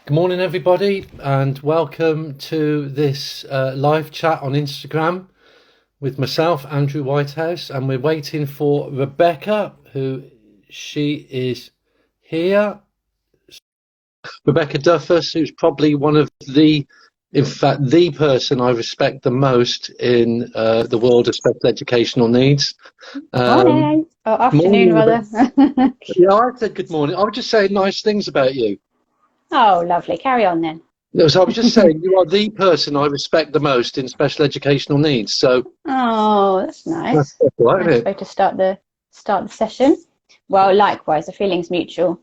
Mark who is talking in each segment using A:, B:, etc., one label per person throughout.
A: Good morning, everybody, and welcome to this live chat on Instagram with myself, Andrew Whitehouse, and we're waiting for Rebecca, she is here. Rebecca Duffus, who's probably in fact, the person I respect the most in the world of special educational needs.
B: Morning, or afternoon
A: Morning,
B: rather.
A: Rebecca. Yeah, I said good morning. I was just saying nice things about you.
B: Oh, lovely. Carry on then.
A: No, so I was just saying, you are the person I respect the most in special educational needs. So
B: Oh, that's
A: that's
B: nice.
A: right, isn't
B: Nice
A: it?
B: way to start the session. Well, likewise, the feeling's mutual.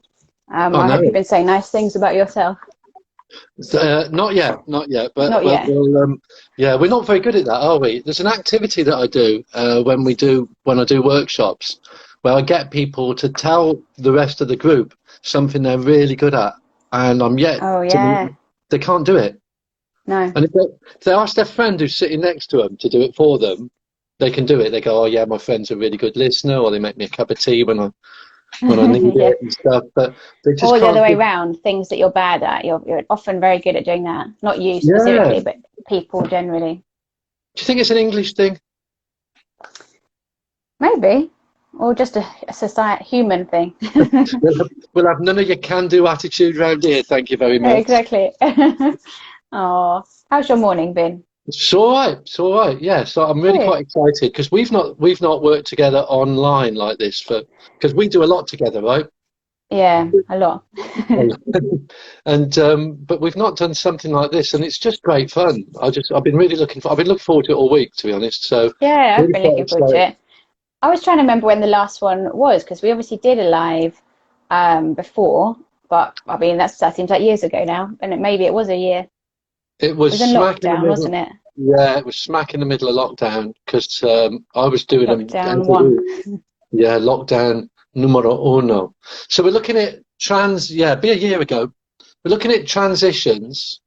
A: Oh
B: I hope you've
A: no,
B: been saying nice things about yourself.
A: not yet, not yet. But
B: Not yet.
A: yeah, we're not very good at that, are we? There's an activity that I do when I do workshops, where I get people to tell the rest of the group something they're really good at, and I'm yet
B: Oh
A: to.
B: yeah.
A: They can't do it.
B: No.
A: And if they ask their friend who's sitting next to them to do it for them, they can do it. They go, "Oh yeah, my friend's a really good listener," or they make me a cup of tea when I need
B: Yeah.
A: it and stuff. But they just
B: Or the other
A: can't
B: way
A: do.
B: round, things that you're bad at. You're often very good at doing that. Not you
A: Yeah.
B: specifically, but people generally.
A: Do you think it's an English thing?
B: Maybe. Or just a society human thing.
A: We'll have none of your can-do attitude round here. Thank you very
B: Yeah,
A: much.
B: exactly. Oh, how's your morning been?
A: It's all right. It's all right. Yeah. So I'm really
B: Good.
A: quite excited because we've not worked together online like this because we do a lot together, right?
B: Yeah, a lot.
A: And but we've not done something like this, and it's just great fun. I've been looking forward to it all week, to be honest. So
B: Yeah, I've
A: really
B: been
A: quite
B: looking forward to
A: excited.
B: it. I was trying to remember when the last one was because we obviously did a live before, but I mean that seems like years ago now, and maybe it was a year.
A: It
B: It
A: was
B: was in
A: smack in the
B: lockdown,
A: middle.
B: wasn't it?
A: Yeah, it was smack in the middle of lockdown because I was doing them
B: Lockdown
A: every
B: one.
A: week. Yeah, lockdown numero uno. So we're looking at yeah, be a year ago. We're looking at transitions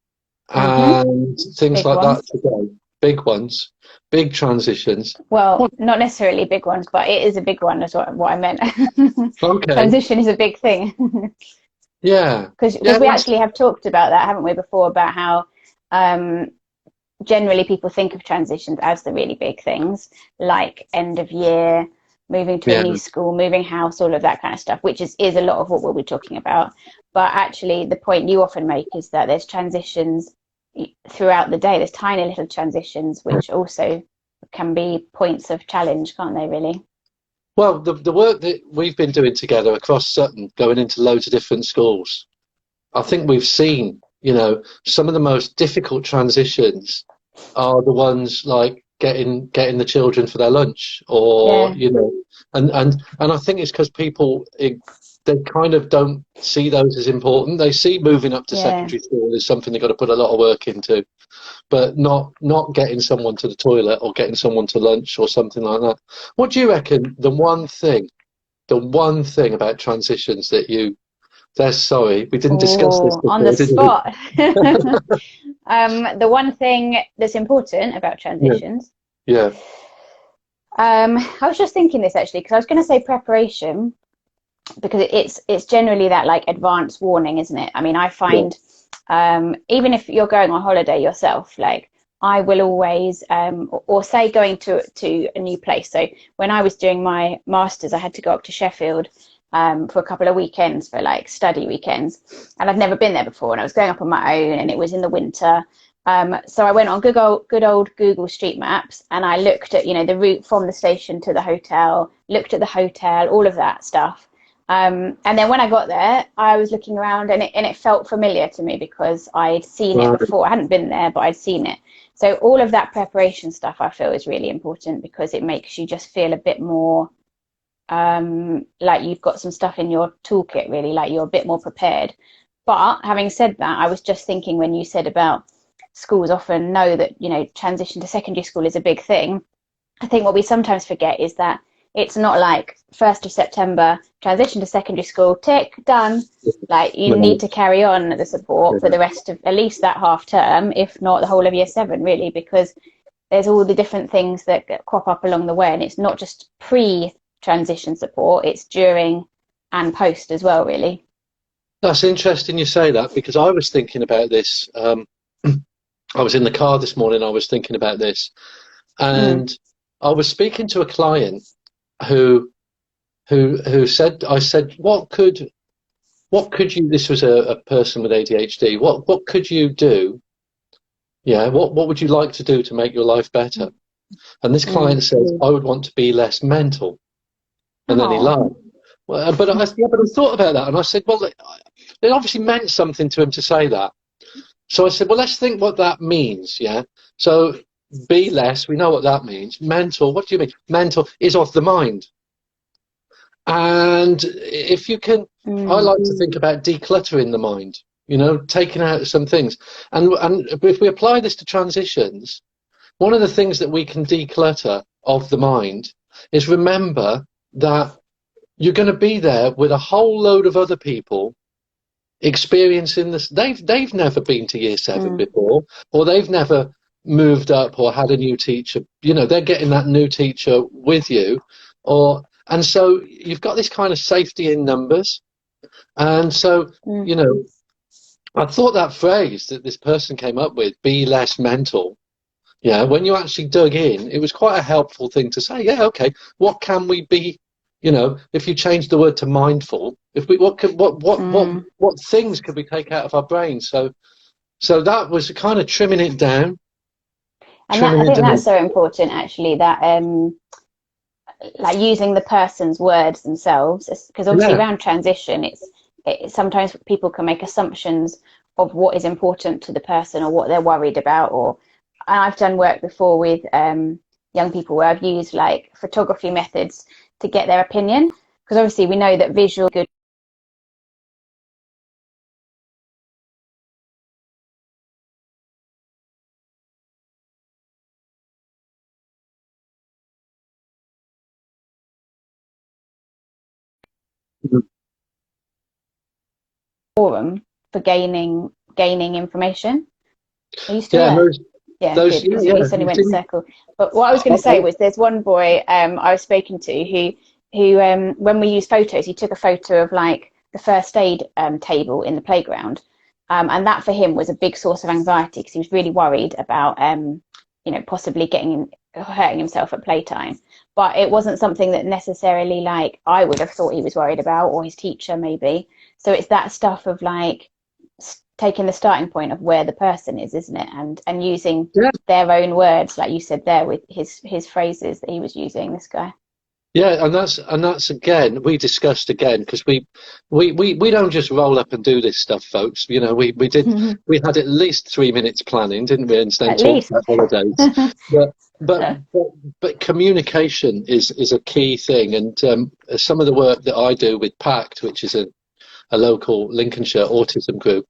B: Hmm.
A: and things
B: Big
A: like that
B: ones.
A: today. Big ones, big transitions.
B: Well,
A: What?
B: not necessarily big ones, but it is a big one, is what I meant.
A: Okay.
B: Transition is a big thing.
A: Yeah.
B: Because
A: Yeah,
B: we
A: that's
B: actually have talked about that, haven't we, before, about how um, generally people think of transitions as the really big things, like end of year, moving to a
A: yeah.
B: new school, moving house, all of that kind of stuff, which is a lot of what we'll be talking about. But actually, the point you often make is that there's transitions throughout the day. There's tiny little transitions, which also can be points of challenge, can't they, really?
A: Well, the work that we've been doing together across Sutton, going into loads of different schools, I think we've seen, some of the most difficult transitions are the ones like getting the children for their lunch, or
B: Yeah,
A: and I think it's because they kind of don't see those as important. They see moving up to
B: yeah.
A: secondary school as something they've got to put a lot of work into, but not getting someone to the toilet or getting someone to lunch or something like that. What do you reckon the one thing about transitions that you sorry, we didn't discuss this
B: Oh, on the
A: before, did we?
B: spot. The one thing that's important about
A: Yeah,
B: transitions.
A: yeah,
B: I was just thinking this actually because I was going to say preparation because it's generally that like advance warning, isn't it? I mean, I
A: yeah.
B: find even if you're going on holiday yourself, like I will always or say going to a new place. So when I was doing my masters, I had to go up to Sheffield for a couple of weekends for like study weekends, and I'd never been there before, and I was going up on my own, and it was in the winter. So I went on good old Google Street Maps, and I looked at the route from the station to the hotel, looked at the hotel, all of that stuff. And then when I got there, I was looking around, and it felt familiar to me because I'd seen it
A: Right.
B: before. I hadn't been there, but I'd seen it. So all of that preparation stuff I feel is really important because it makes you just feel a bit more like you've got some stuff in your toolkit, really, like you're a bit more prepared. But having said that, I was just thinking when you said about schools often know that, transition to secondary school is a big thing. I think what we sometimes forget is that it's not like 1st of September, transition to secondary school, tick, done. Like you need
A: No,
B: to carry on the support for
A: yeah.
B: the rest of at least that half term, if not the whole of year seven, really, because there's all the different things that crop up along the way. And it's not just pre transition support, it's during and post as well, really.
A: That's interesting you say that, because I was thinking about this. I was in the car this morning. I was thinking about this, and I was speaking to a client who said, I said, what could you? This was a person with ADHD. What could you do? Yeah, what would you like to do to make your life better? And this client says, I would want to be less mental. And then he laughed. Well, but I thought about that, and I said, well, it obviously meant something to him to say that. So I said, well, let's think what that means. Yeah. So be less, we know what that means. Mental, what do you mean? Mental is of the mind. And if you can, I like to think about decluttering the mind, you know, taking out some things. And if we apply this to transitions, one of the things that we can declutter of the mind is remember that you're going to be there with a whole load of other people experiencing this. They've never been to year 7 before, or they've never moved up or had a new teacher. You know, they're getting that new teacher with you, and so you've got this kind of safety in numbers. And so, you know, I thought that phrase that this person came up with, be less mental, yeah, when you actually dug in, it was quite a helpful thing to say. Yeah, okay, what can we be? You know, if you change the word to mindful, if we what things could we take out of our brains? So that was kind of trimming it down.
B: And I think that's so important, actually, that like using the person's words themselves, because obviously around transition, it's sometimes people can make assumptions of what is important to the person or what they're worried about. Or I've done work before with young people where I've used like photography methods to get their opinion, because obviously we know that visual good forum for gaining information. Are you still there? Good, because you suddenly went circle. But what I was going to say was, there's one boy I was speaking to who when we used photos, he took a photo of like the first aid table in the playground, and that for him was a big source of anxiety, because he was really worried about you know, possibly hurting himself at playtime. But it wasn't something that necessarily like I would have thought he was worried about, or his teacher maybe. So it's that stuff of like taking the starting point of where the person is, isn't it? And using their own words, like you said there, with his phrases that he was using, this guy.
A: Yeah, and that's again, we discussed again, because we don't just roll up and do this stuff, folks. You know, we had at least 3 minutes planning, didn't we? And then talk about holidays. but communication is a key thing, and some of the work that I do with PACT, which is a local Lincolnshire autism group,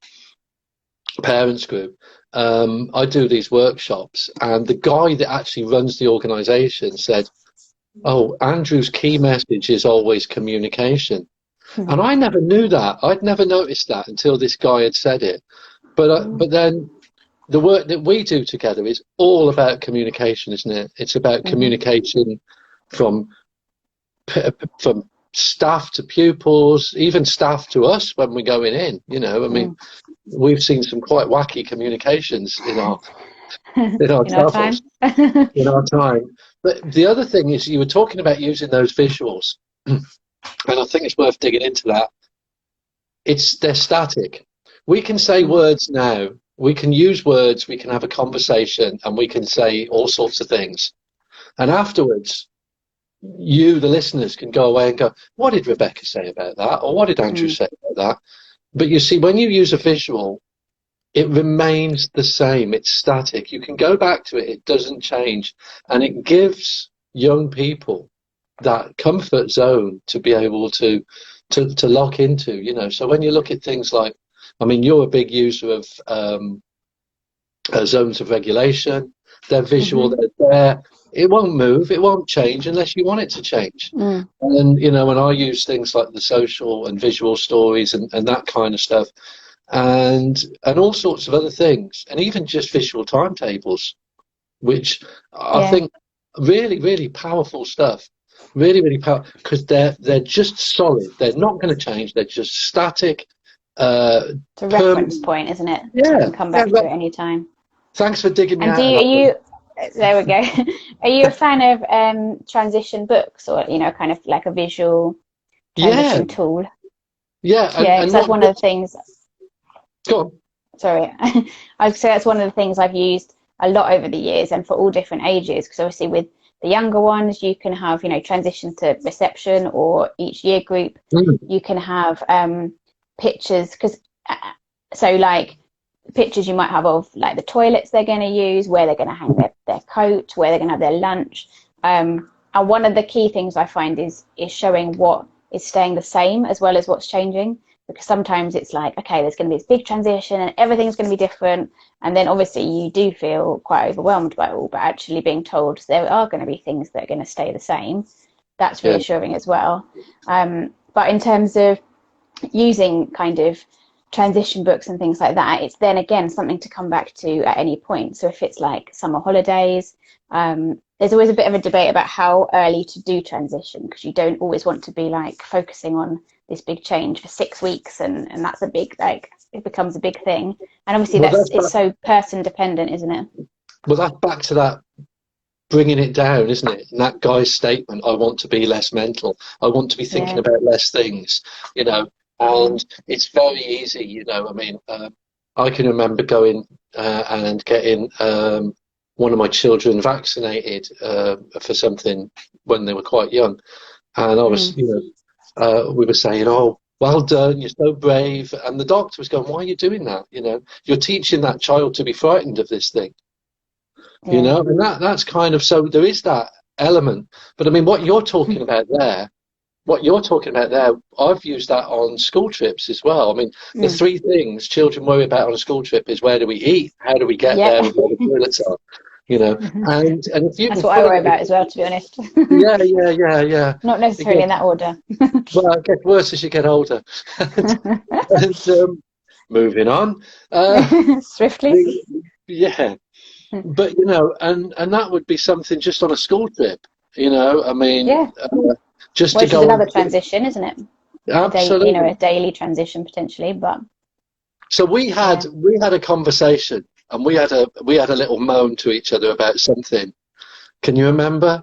A: parents group, I do these workshops, and the guy that actually runs the organisation said, oh, Andrew's key message is always communication. And I never knew that. I'd never noticed that until this guy had said it. But then the work that we do together is all about communication, isn't it? It's about communication from staff to pupils, even staff to us when we're going in. You know, I mean, we've seen some quite wacky communications in our travels, in our time. But the other thing is, you were talking about using those visuals, and I think it's worth digging into that. They're static. We can say words now. We can use words. We can have a conversation, and we can say all sorts of things. And afterwards, you, the listeners, can go away and go, what did Rebecca say about that? Or what did Andrew say about that? But you see, when you use a visual, it remains the same. It's static. You can go back to it. It doesn't change. And it gives young people that comfort zone to be able to lock into, you know. So when you look at things like, I mean, you're a big user of zones of regulation. They're visual. They're there. It won't move. It won't change unless you want it to change. And, you know, when I use things like the social and visual stories and that kind of stuff, and all sorts of other things, and even just visual timetables, which I think really, really powerful stuff. Really, really powerful, because they're just solid. They're not going to change. They're just static.
B: It's a reference point, isn't it?
A: Yeah,
B: You can come back to it any time.
A: thanks for digging me
B: And
A: out of
B: are
A: that.
B: you, there we go. Are you a fan of transition books, or, kind of like a visual
A: Yeah,
B: transition tool?
A: yeah,
B: Yeah,
A: and
B: because that's
A: not
B: one of the things.
A: go on.
B: Sorry, I'd say that's one of the things I've used a lot over the years, and for all different ages. Because obviously, with the younger ones, you can have transition to reception, or each year group,
A: Mm.
B: you can have pictures. Because so like pictures you might have of like the toilets they're going to use, where they're going to hang their coat, where they're going to have their lunch. And one of the key things I find is showing what is staying the same as well as what's changing. Because sometimes it's like, okay, there's going to be this big transition and everything's going to be different. And then obviously you do feel quite overwhelmed by it all, but actually being told there are going to be things that are going to stay the same, that's
A: Yeah.
B: reassuring as well. But in terms of using kind of transition books and things like that, it's then again something to come back to at any point. So if it's like summer holidays, there's always a bit of a debate about how early to do transition, because you don't always want to be like focusing on this big change for 6 weeks, and that's a big, like, it becomes a big thing. And obviously it's so person dependent, isn't it?
A: Well, that's back to that bringing it down, isn't it? And that guy's statement, I want to be less mental. I want to be thinking about less things, and it's very easy, I mean, I can remember going and getting one of my children vaccinated for something when they were quite young. And I was, we were saying, oh, well done, you're so brave. And the doctor was going, why are you doing that? You're teaching that child to be frightened of this thing. And that's kind of, so there is that element. But I mean, what you're talking about there, I've used that on school trips as well. I mean, the 3 things children worry about on a school trip is, where do we eat, how do we get there, and where the toilets are, and if you
B: that's what I worry about as well, to be honest.
A: yeah.
B: Not necessarily in that order.
A: Well, it gets worse as you get older. and moving on.
B: Swiftly.
A: Yeah. But, and that would be something just on a school trip, I mean, just to go.
B: Which is another transition, isn't it?
A: Absolutely.
B: A daily transition potentially, but.
A: So we had a conversation, and we had a little moan to each other about something. Can you remember?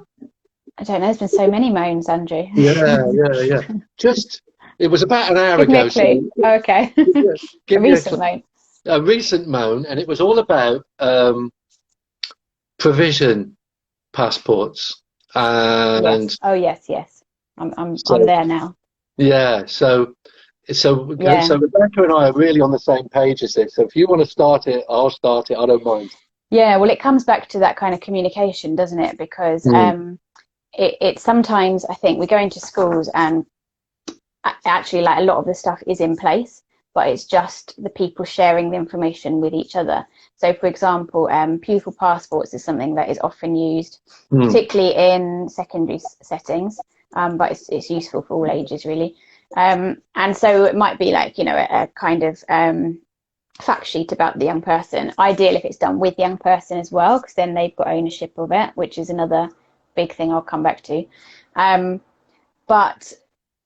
B: I don't know. There's been so many moans, Andrew.
A: Yeah. It was about an hour ago.
B: So, okay.
A: A recent moan, and it was all about provision passports. And
B: yes. I'm there now.
A: Yeah. So Rebecca and I are really on the same page as this. So if you want to start it, I'll start it. I don't mind. Yeah.
B: Well, it comes back to that kind of communication, doesn't it? Because it sometimes, I think, we go into schools and actually, like, a lot of the stuff is in place, but it's just the people sharing the information with each other. So, for example, pupil passports is something that is often used, particularly in secondary settings, but it's useful for all ages, really. And so it might be like, a kind of fact sheet about the young person. Ideal if it's done with the young person as well, because then they've got ownership of it, which is another big thing I'll come back to. But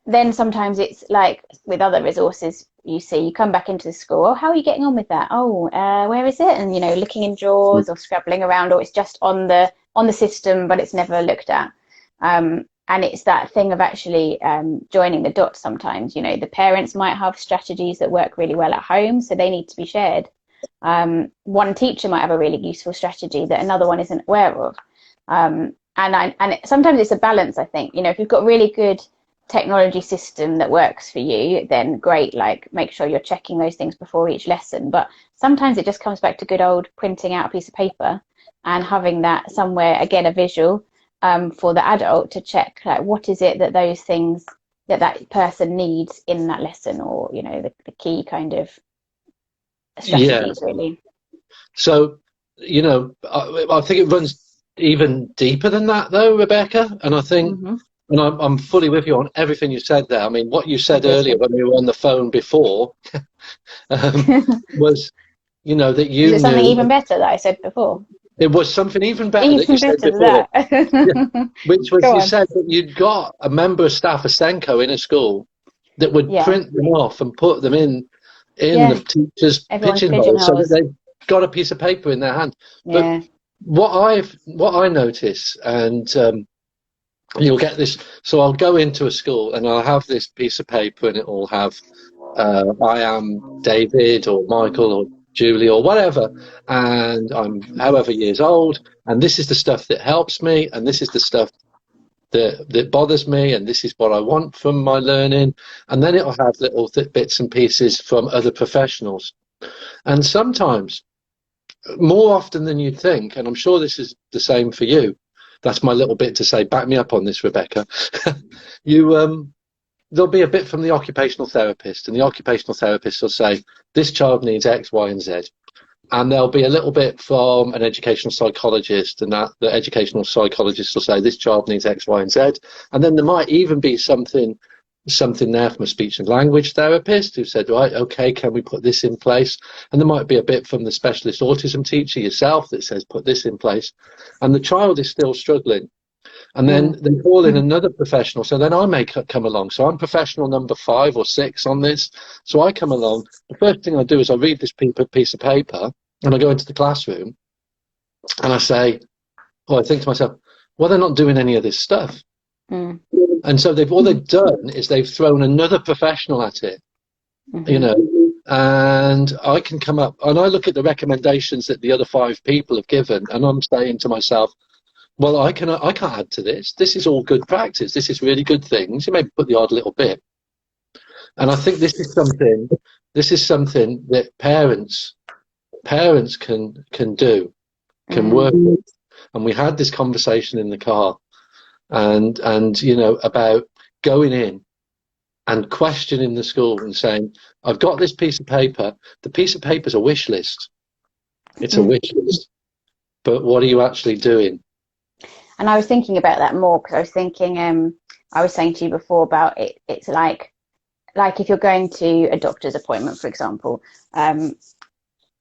B: then sometimes it's like with other resources, you come back into the school, how are you getting on with that? Where is it? And looking in drawers or scrabbling around, or it's just on the system but it's never looked at. And it's that thing of actually joining the dots sometimes. The parents might have strategies that work really well at home, so they need to be shared. One teacher might have a really useful strategy that another one isn't aware of. Sometimes it's a balance, I think. If you've got a really good technology system that works for you, then great, like, make sure you're checking those things before each lesson. But sometimes it just comes back to good old printing out a piece of paper and having that somewhere, again, a visual, for the adult to check, like, what is it that those things that person needs in that lesson, or the key kind of strategies, really.
A: So I think it runs even deeper than that, though, Rebecca, and I think and I'm fully with you on everything you said there. I mean, what you said earlier when we were on the phone before was, that you
B: knew something even better that I said before.
A: It was something even better that you said before, which was you said that you'd got a member of staff, a Senko, in a school that would print them off and put them in in the teacher's
B: Everyone's
A: pigeonhole so that
B: pigeonholes.
A: they've got a piece of paper in their hand.
B: Yeah.
A: But what I notice, and you'll get this, so I'll go into a school and I'll have this piece of paper and it will have I am David or Michael or Julie or whatever, and I'm however years old, and this is the stuff that helps me, and this is the stuff that bothers me, and this is what I want from my learning. And then it'll have little bits and pieces from other professionals. And sometimes, more often than you'd think, and I'm sure this is the same for you, that's my little bit to say, back me up on this, Rebecca. There'll be a bit from the occupational therapist, and the occupational therapist will say, this child needs X, Y, and Z. And there'll be a little bit from an educational psychologist, and that the educational psychologist will say, this child needs X, Y, and Z. And then there might even be something there from a speech and language therapist who said, right, okay, can we put this in place? And there might be a bit from the specialist autism teacher yourself that says, put this in place. And the child is still struggling. And then they call in another professional. So then I may come along. So I'm professional number 5 or 6 on this. So I come along. The first thing I do is I read this piece of paper and I go into the classroom and I say, I think to myself, well, they're not doing any of this stuff. And so all they've done is they've thrown another professional at it, you know, and I can come up and I look at the recommendations that the other 5 people have given, and I'm saying to myself, well, I can't add to this. This is all good practice. This is really good things. You may put the odd little bit. And I think this is something that parents can do, can work with. And we had this conversation in the car and you know, about going in and questioning the school and saying, I've got this piece of paper. The piece of paper is a wish list. It's a wish list. But what are you actually doing?
B: And I was thinking about that more because I was thinking, I was saying to you before about it. It's like if you're going to a doctor's appointment, for example,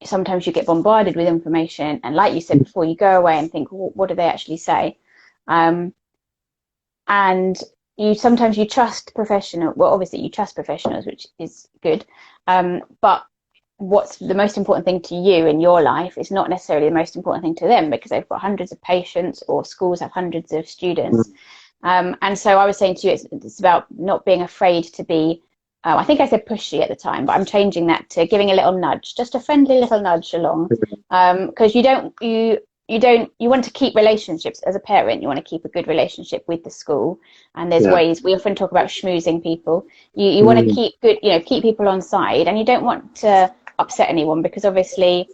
B: sometimes you get bombarded with information, and like you said before, you go away and think, well, what do they actually say? And sometimes you trust professional. Well, obviously you trust professionals, which is good, but what's the most important thing to you in your life is not necessarily the most important thing to them, because they've got hundreds of patients or schools have hundreds of students. And so I was saying to you, it's about not being afraid to be, I think I said pushy at the time, but I'm changing that to giving a little nudge, just a friendly little nudge along, because you want to keep relationships as a parent. You want to keep a good relationship with the school, and there's ways. We often talk about schmoozing people. You want to keep good, keep people on side, and you don't want to upset anyone, because obviously,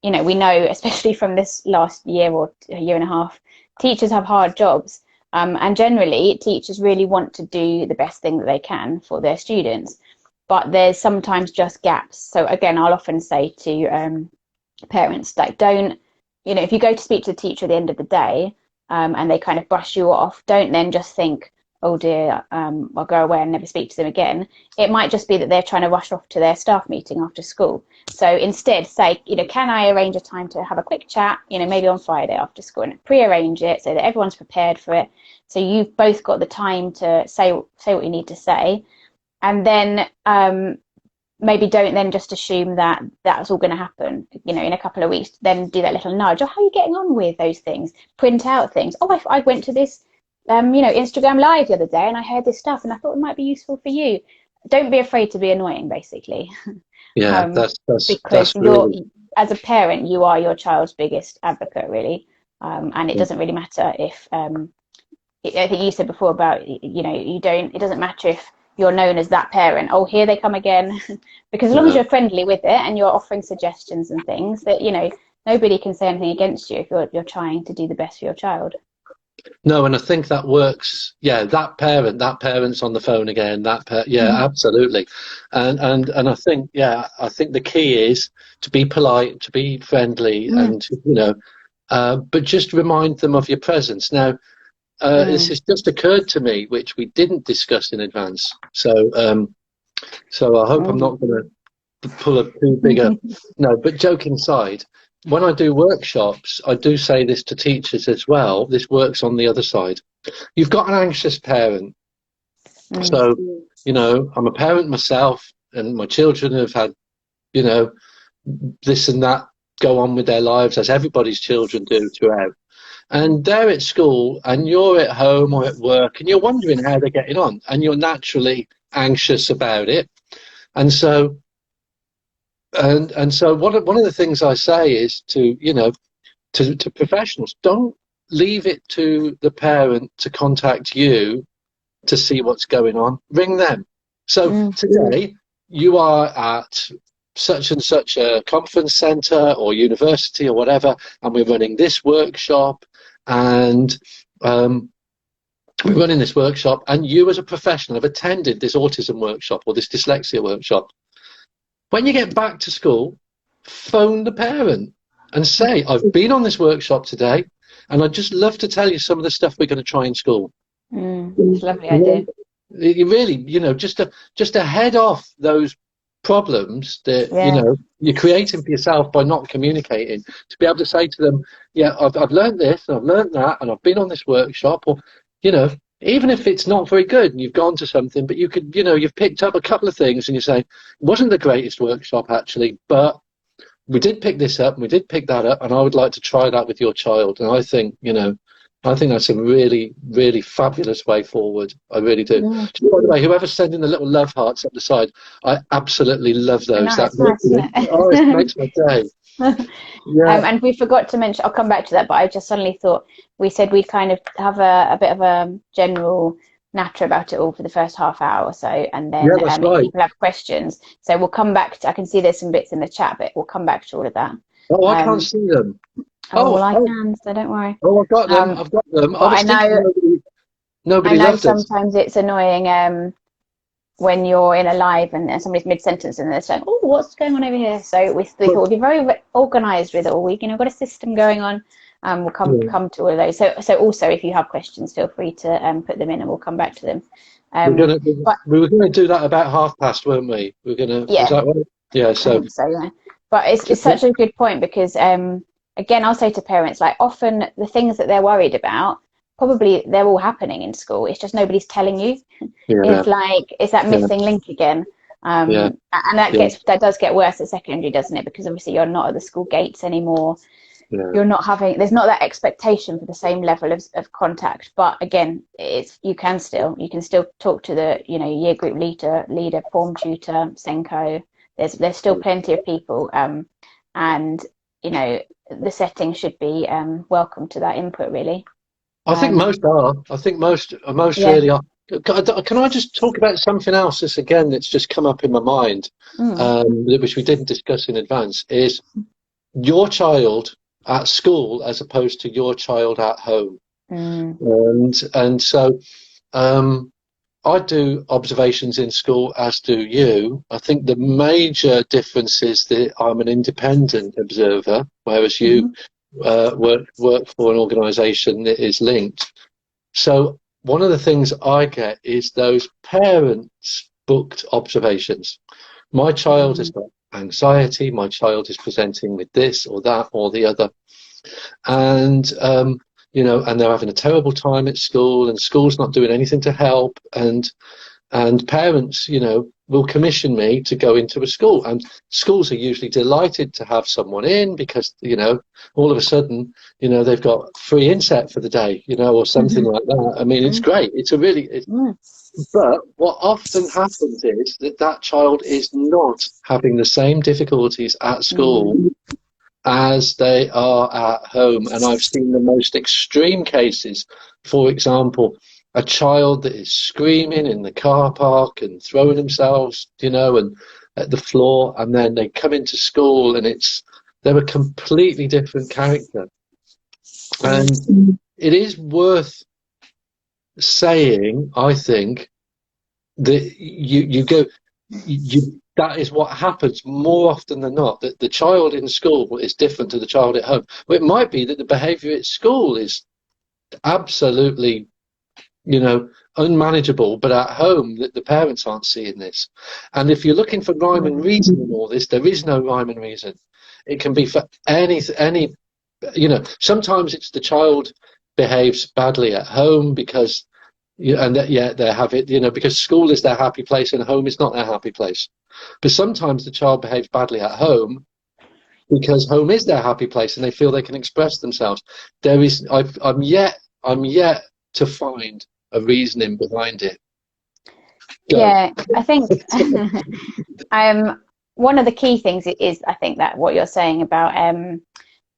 B: we know, especially from this last year or a year and a half, teachers have hard jobs, and generally teachers really want to do the best thing that they can for their students, but there's sometimes just gaps. So again, I'll often say to parents, like, don't, if you go to speak to the teacher at the end of the day, and they kind of brush you off, don't then just think, oh dear, I'll go away and never speak to them again. It might just be that they're trying to rush off to their staff meeting after school. So instead say, can I arrange a time to have a quick chat, maybe on Friday after school, and pre-arrange it so that everyone's prepared for it. So you've both got the time to say what you need to say. And then maybe don't then just assume that that's all going to happen, in a couple of weeks. Then do that little nudge. Oh, how are you getting on with those things? Print out things. Oh, I went to this Instagram live the other day and I heard this stuff and I thought it might be useful for you. Don't be afraid to be annoying, basically.
A: Yeah,
B: because
A: really...
B: as a parent, you are your child's biggest advocate, really. And it doesn't really matter if, I think you said before about, it doesn't matter if you're known as that parent. Oh, here they come again. Because as long as you're friendly with it and you're offering suggestions and things, that, nobody can say anything against you if you're trying to do the best for your child.
A: No, and I think that works. Yeah, that parent's on the phone again. Absolutely. And I think, I think the key is to be polite, to be friendly, and but just remind them of your presence. Now, this has just occurred to me, which we didn't discuss in advance. So I hope I'm not going to pull a too big a no. But joking aside, when I do workshops, I do say this to teachers as well. This works on the other side. You've got an anxious parent. So, I'm a parent myself, and my children have had you know, this and that, go on with their lives as everybody's children do throughout. And they're at school and you're at home or at work and you're wondering how they're getting on and you're naturally anxious about it. And so, so one of the things I say is to, you know, to professionals, don't leave it to the parent to contact you to see what's going on. Ring them. So today you are at such and such a conference centre or university or whatever, and we're running this workshop, and we're running this workshop, and you as a professional have attended this autism workshop or this dyslexia workshop. When you get back to school, phone the parent and say, I've been on this workshop today, and I'd just love to tell you some of the stuff we're going to try in school.
B: It's a lovely idea.
A: You really, you know, just to head off those problems that you know you're creating for yourself by not communicating, to be able to say to them, yeah, I've learned this and I've learned that and I've been on this workshop, or, you know, even if it's not very good and you've gone to something, but you could, you know, you've picked up a couple of things and you say, it wasn't the greatest workshop actually, but we did pick this up and we did pick that up, and I would like to try that with your child. And I think, you know, I think that's a really, really fabulous way forward. I really do. Just, by the way, whoever's sending the little love hearts up the side, I absolutely love those.
B: That
A: makes my day.
B: And we forgot to mention, I'll come back to that, but I just suddenly thought, we said we'd kind of have a bit of a general natter about it all for the first half hour or so, and then if people have questions. So we'll come back to, I can see there's some bits in the chat, but we'll come back to all of that.
A: Oh, I can't see them.
B: I can, so don't worry.
A: Oh, I've got them. I've got them.
B: I know.
A: Nobody
B: I know sometimes it's annoying when you're in a live and somebody's mid-sentence and they're saying, "Oh, what's going on over here?" So we thought we'd be very organised with it all. We, you know, got a system going on. We'll come to all of those. So also, if you have questions, feel free to put them in, and we'll come back to them.
A: We were going to do that about past, weren't we? We were going to.
B: Yeah.
A: Was that right? Yeah. So.
B: Yeah. But it's such a good point, because again, I'll say to parents, like, often the things that they're worried about, probably they're all happening in school. It's just nobody's telling you. It's like, it's that missing link again. And that does get worse at secondary, doesn't it? Because obviously you're not at the school gates anymore. You're not having, there's not that expectation for the same level of contact. But again, you can still talk to the, you know, year group leader, form tutor, Senko. There's still plenty of people, and you know, the setting should be welcome to that input, really.
A: I think most are. I think most really are. Can I just talk about something else that's just come up in my mind, which we didn't discuss in advance, is your child at school as opposed to your child at home. And so I do observations in school, as do you. I think the major difference is that I'm an independent observer, whereas you work for an organisation that is linked. So one of the things I get is those parents booked observations. My child has got anxiety, my child is presenting with this or that or the other. And you know, and they're having a terrible time at school, and school's not doing anything to help, and parents, you know, will commission me to go into a school, and schools are usually delighted to have someone in, because, you know, all of a sudden, you know, they've got free inset for the day, you know, or something like that. I mean, it's great. It's a really, but what often happens is that child is not having the same difficulties at school as they are at home. And I've seen the most extreme cases. For example, a child that is screaming in the car park and throwing themselves, you know, and at the floor, and then they come into school and they're a completely different character. And it is worth saying, I think, that that is what happens more often than not, that the child in school is different to the child at home. Well, it might be that the behaviour at school is absolutely, you know, unmanageable, but at home that the parents aren't seeing this. And if you're looking for rhyme and reason in all this, there is no rhyme and reason. It can be for any, you know, sometimes it's the child behaves badly at home because, they have it, you know, because school is their happy place and home is not their happy place. But sometimes the child behaves badly at home because home is their happy place and they feel they can express themselves. I'm yet to find a reasoning behind it. Go.
B: Yeah, I think one of the key things is I think that what you're saying about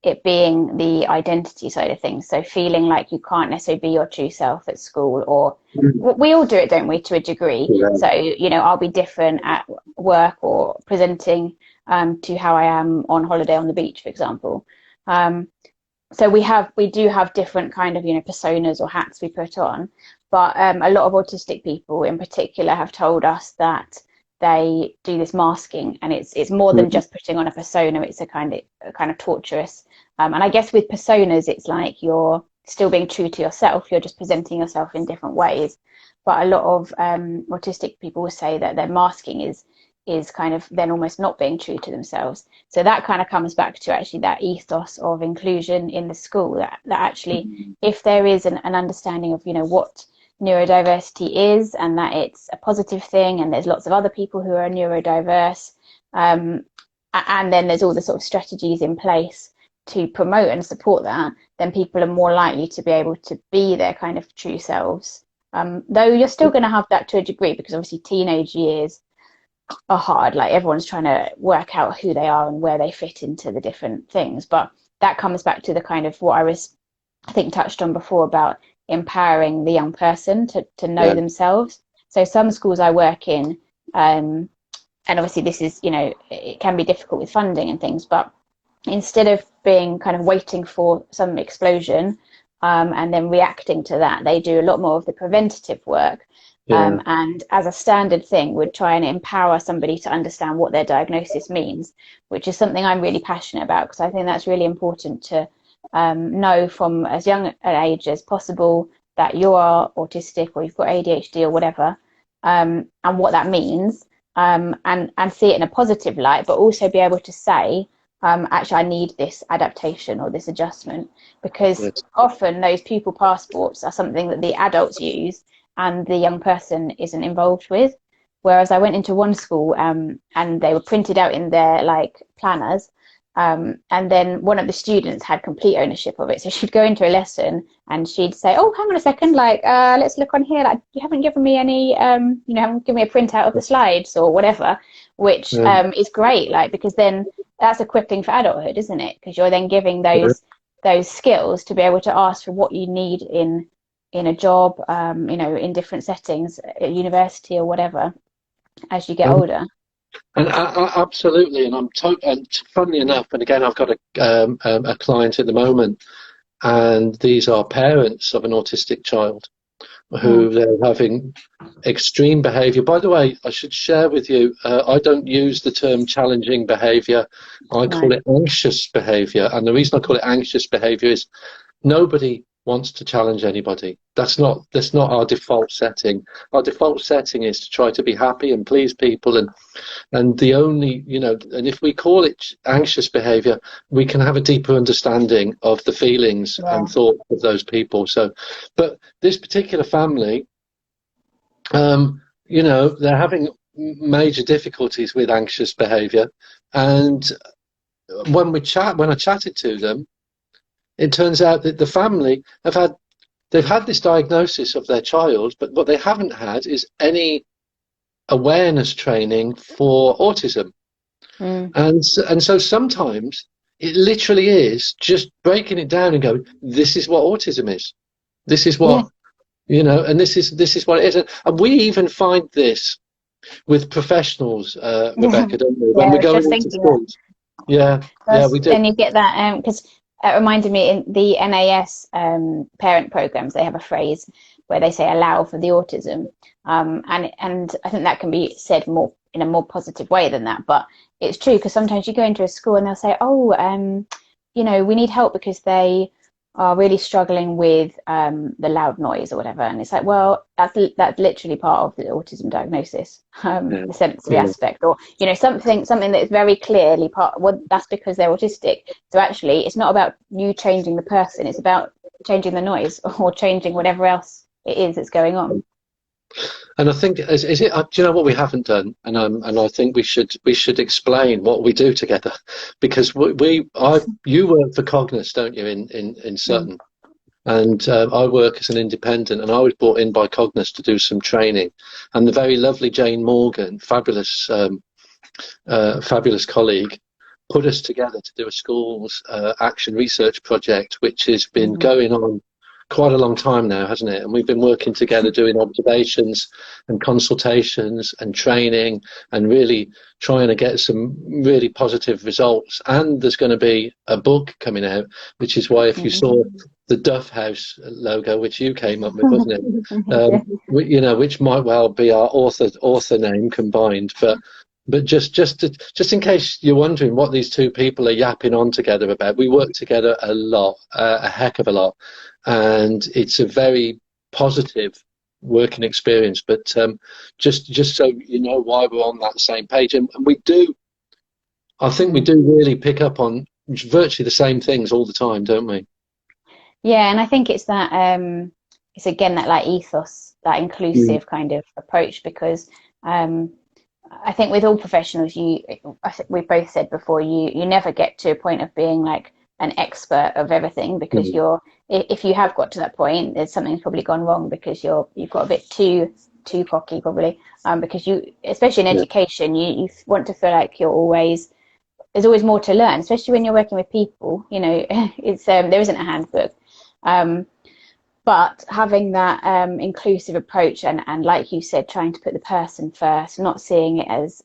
B: it being the identity side of things. So feeling like you can't necessarily be your true self at school, or we all do it, don't we, to a degree.
A: Yeah.
B: So, you know, I'll be different at work or presenting to how I am on holiday on the beach, for example. So we do have different kind of, you know, personas or hats we put on. But a lot of autistic people in particular have told us that they do this masking, and it's more than just putting on a persona. It's a kind of torturous. And I guess with personas, it's like you're still being true to yourself. You're just presenting yourself in different ways. But a lot of autistic people will say that their masking is kind of then almost not being true to themselves. So that kind of comes back to actually that ethos of inclusion in the school, that actually if there is an understanding of, you know, what neurodiversity is, and that it's a positive thing, and there's lots of other people who are neurodiverse, and then there's all the sort of strategies in place to promote and support that, then people are more likely to be able to be their kind of true selves. Though you're still going to have that to a degree, because obviously teenage years are hard. Like everyone's trying to work out who they are and where they fit into the different things. But that comes back to the kind of what I think touched on before about empowering the young person to know themselves. So some schools I work in, and obviously this is, you know, it can be difficult with funding and things, but instead of being kind of waiting for some explosion and then reacting to that, they do a lot more of the preventative work. And as a standard thing, would try and empower somebody to understand what their diagnosis means, which is something I'm really passionate about, because I think that's really important to know from as young an age as possible that you are autistic or you've got ADHD or whatever, and what that means, and see it in a positive light, but also be able to say, actually, I need this adaptation or this adjustment, because often those pupil passports are something that the adults use and the young person isn't involved with. Whereas I went into one school and they were printed out in their like planners, and then one of the students had complete ownership of it. So she'd go into a lesson and she'd say, "Oh, hang on a second, like let's look on here. Like you haven't given me any, you know, haven't given me a printout of the slides or whatever," which is great, like, because then that's equipping for adulthood, isn't it? Because you're then giving those skills to be able to ask for what you need in a job, you know, in different settings at university or whatever as you get older.
A: And absolutely, and and funnily enough, and again, I've got a client at the moment, and these are parents of an autistic child who they're having extreme behaviour. By the way, I should share with you, I don't use the term challenging behaviour. I call it anxious behaviour, and the reason I call it anxious behaviour is nobody wants to challenge anybody. That's not our default setting. Our default setting is to try to be happy and please people, and the only, you know, and if we call it anxious behavior, we can have a deeper understanding of the feelings and thoughts of those people. So, but this particular family, you know, they're having major difficulties with anxious behavior, and when I chatted to them, it turns out that the family they've had this diagnosis of their child, but what they haven't had is any awareness training for autism. And so sometimes it literally is just breaking it down and going, this is what autism is. This is what, you know, and this is what it is. And we even find this with professionals, Rebecca, don't we? When we're going into schools. We do.
B: And you get that, because it reminded me in the NAS parent programs, they have a phrase where they say allow for the autism. And I think that can be said more in a more positive way than that. But it's true, because sometimes you go into a school and they'll say, "Oh, you know, we need help because they are really struggling with the loud noise or whatever." And it's like, well, that's literally part of the autism diagnosis, the sensory aspect, or, you know, something that is very clearly part. Well, that's because they're autistic. So actually, it's not about you changing the person; it's about changing the noise or changing whatever else it is that's going on.
A: And I think is it? Do you know what we haven't done? And I think we should explain what we do together, because you work for Cognos, don't you, in
B: Mm.
A: Sutton, and I work as an independent, and I was brought in by Cognos to do some training, and the very lovely Jane Morgan, fabulous colleague, put us together to do a schools action research project, which has been
B: Mm.
A: going on quite a long time now, hasn't it? And we've been working together doing observations and consultations and training, and really trying to get some really positive results. And there's going to be a book coming out, which is why if you saw the Duffhouse logo, which you came up with, wasn't it?
B: Yeah.
A: Which might well be our author name combined, but just in case you're wondering what these two people are yapping on together about, we work together a lot, a heck of a lot, and it's a very positive working experience. But just so you know why we're on that same page, and I think we do really pick up on virtually the same things all the time, don't we?
B: Yeah, and I think it's that it's again that like ethos, that
A: Mm.
B: inclusive kind of approach, because I think with all professionals, I think we both said before, you never get to a point of being like an expert of everything, because
A: Mm.
B: if you have got to that point, there's something's probably gone wrong, because you've got a bit too cocky probably, because especially in
A: Yeah.
B: education, you want to feel like there's always more to learn, especially when you're working with people. It's there isn't a handbook. Um, but having that inclusive approach, and like you said, trying to put the person first, not seeing it as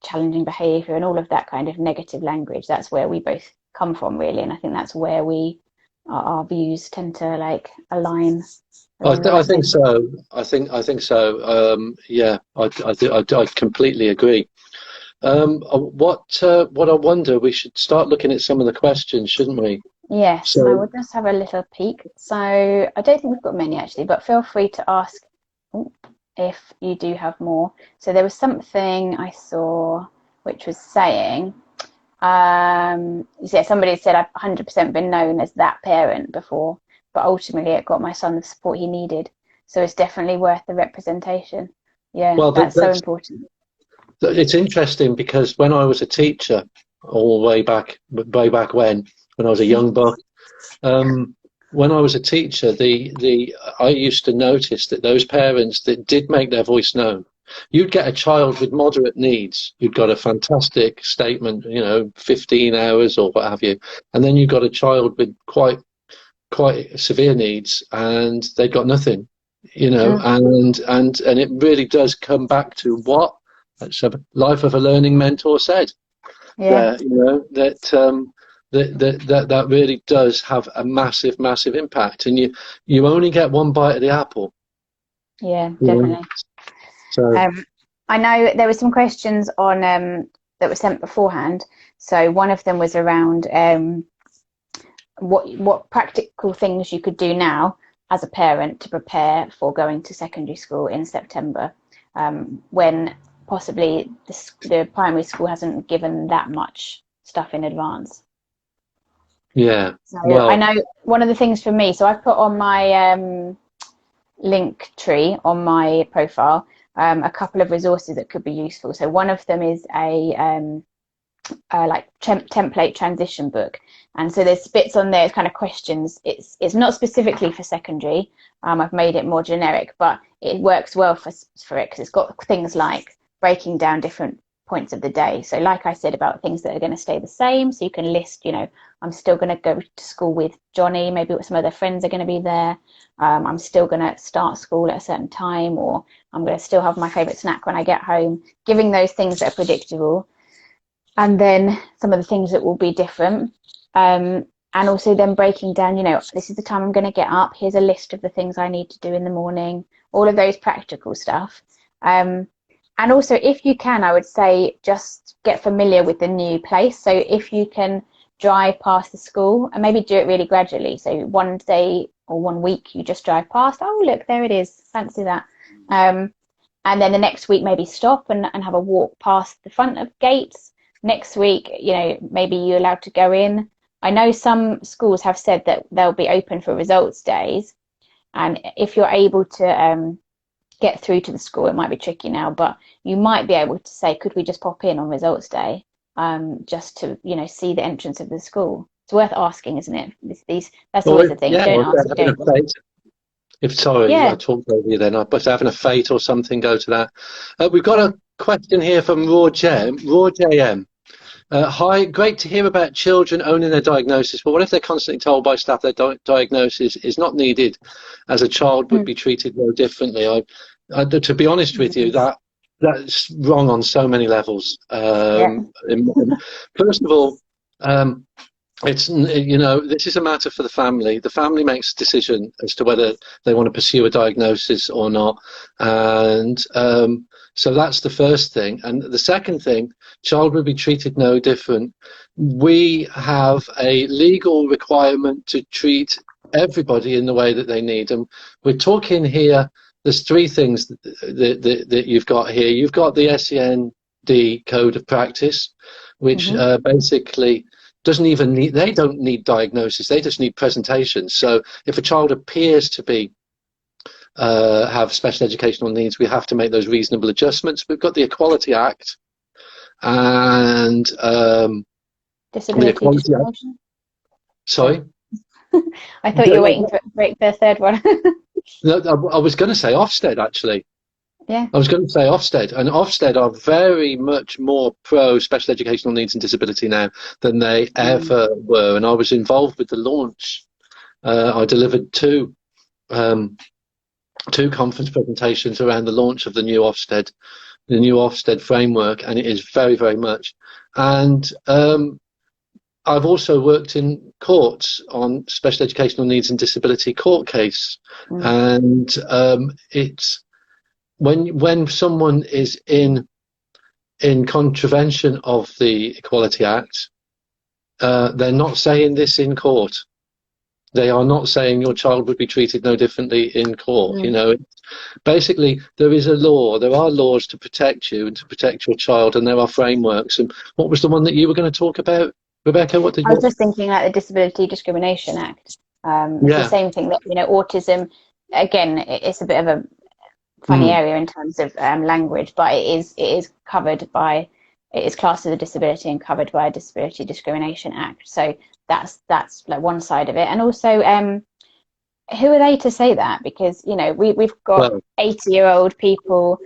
B: challenging behavior and all of that kind of negative language, that's where we both come from, really. And I think that's where our views tend to like align along the
A: I
B: right
A: think
B: lines.
A: so. I think so. Yeah, I completely agree. What I wonder, we should start looking at some of the questions, shouldn't we?
B: Yes, I
A: So,
B: will just have a little peek. So I don't think we've got many actually, but feel free to ask if you do have more. So there was something I saw which was saying, yeah, somebody said I've 100% been known as that parent before, but ultimately it got my son the support he needed. So it's definitely worth the representation. Yeah,
A: well,
B: that's so important.
A: it's interesting because when I was a teacher, all way back when I was a young buck, um, when I was a teacher, the I used to notice that those parents that did make their voice known, you'd get a child with moderate needs who'd got a fantastic statement, 15 hours or what have you, and then you've got a child with quite severe needs, and they've got nothing,
B: Mm,
A: and it really does come back to what a life of a learning mentor said
B: yeah,
A: there, that really does have a massive impact, and you only get one bite of the apple,
B: yeah,
A: you know.
B: definitely.
A: So
B: Um, I know there were some questions on that were sent beforehand. So one of them was around what practical things you could do now as a parent to prepare for going to secondary school in September, when possibly the primary school hasn't given that much stuff in advance.
A: yeah,
B: So I
A: well,
B: know one of the things for me, so I've put on my link tree on my profile a couple of resources that could be useful. So one of them is a like template transition book, and so there's bits on there, kind of questions. It's not specifically for secondary. I've made it more generic, but it works well for it, because it's got things like breaking down different points of the day. So like I said, about things that are going to stay the same, so you can list, I'm still going to go to school with Johnny, maybe some other friends are going to be there. I'm still going to start school at a certain time, or I'm going to still have my favorite snack when I get home, giving those things that are predictable, and then some of the things that will be different. And also then breaking down, this is the time I'm going to get up. Here's a list of the things I need to do in the morning, all of those practical stuff. And also, if you can, I would say just get familiar with the new place. So if you can drive past the school, and maybe do it really gradually. So one day or one week, you just drive past. Oh, look, there it is. Fancy that. And then the next week, maybe stop and have a walk past the front of gates. Next week, maybe you're allowed to go in. I know some schools have said that they'll be open for results days. And if you're able to get through to the school, it might be tricky now, but you might be able to say, could we just pop in on results day, just to, you know, see the entrance of the school? It's worth asking, isn't it? That's always the thing. If you don't ask, you don't get.
A: Sorry, I
B: Yeah.
A: talked over you then. I was having a fate or something, go to that. We've got a question here from Raw JM. Hi, great to hear about children owning their diagnosis, but what if they're constantly told by staff their diagnosis is not needed, as a child would be treated no differently? To be honest with you, that's wrong on so many levels. First of all, it's, you know, this is a matter for the family. The family makes a decision as to whether they want to pursue a diagnosis or not, and so that's the first thing. And the second thing, child will be treated no different. We have a legal requirement to treat everybody in the way that they need. And we're talking here, there's three things that you've got here. You've got the SEND Code of Practice, which basically doesn't even need, they don't need diagnosis, they just need presentation. So if a child appears to be have special educational needs, we have to make those reasonable adjustments. We've got the Equality Act and
B: Disability discrimination.
A: Sorry?
B: I thought you were waiting to break the third one.
A: No, I was going to say Ofsted, actually.
B: Yeah.
A: I was going to say Ofsted, and Ofsted are very much more pro special educational needs and disability now than they ever were. And I was involved with the launch. I delivered two conference presentations around the launch of the new Ofsted framework, and it is very, very much. And I've also worked in courts on special educational needs and disability court case, and it's when someone is in contravention of the Equality Act, they're not saying this in court. They are not saying your child would be treated no differently in court. You know, basically there is a law. There are laws to protect you and to protect your child, and there are frameworks. And what was the one that you were going to talk about, Rebecca? What did you?
B: I was just thinking like the Disability Discrimination Act. It's the same thing that, you know, autism. Again, it's a bit of a funny area in terms of language, but it is covered by, it is classed as a disability and covered by a Disability Discrimination Act. So that's like one side of it. And also, who are they to say that? Because, you know, we've got 80-year-old people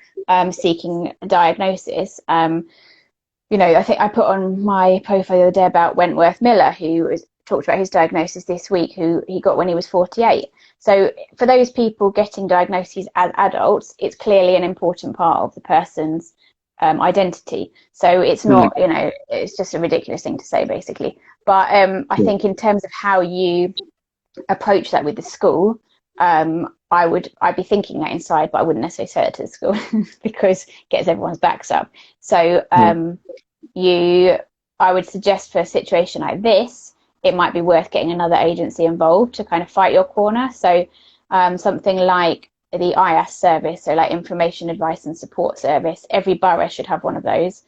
B: seeking a diagnosis. You know, I think I put on my profile the other day about Wentworth Miller, who talked about his diagnosis this week, who he got when he was 48. So for those people getting diagnoses as adults, it's clearly an important part of the person's identity. So it's not, you know, it's just a ridiculous thing to say, basically. But I think in terms of how you approach that with the school, I'd be thinking that inside, but I wouldn't necessarily say it to the school because it gets everyone's backs up. So I would suggest for a situation like this, it might be worth getting another agency involved to kind of fight your corner. So something like the IAS service, so like Information Advice and Support Service, every borough should have one of those.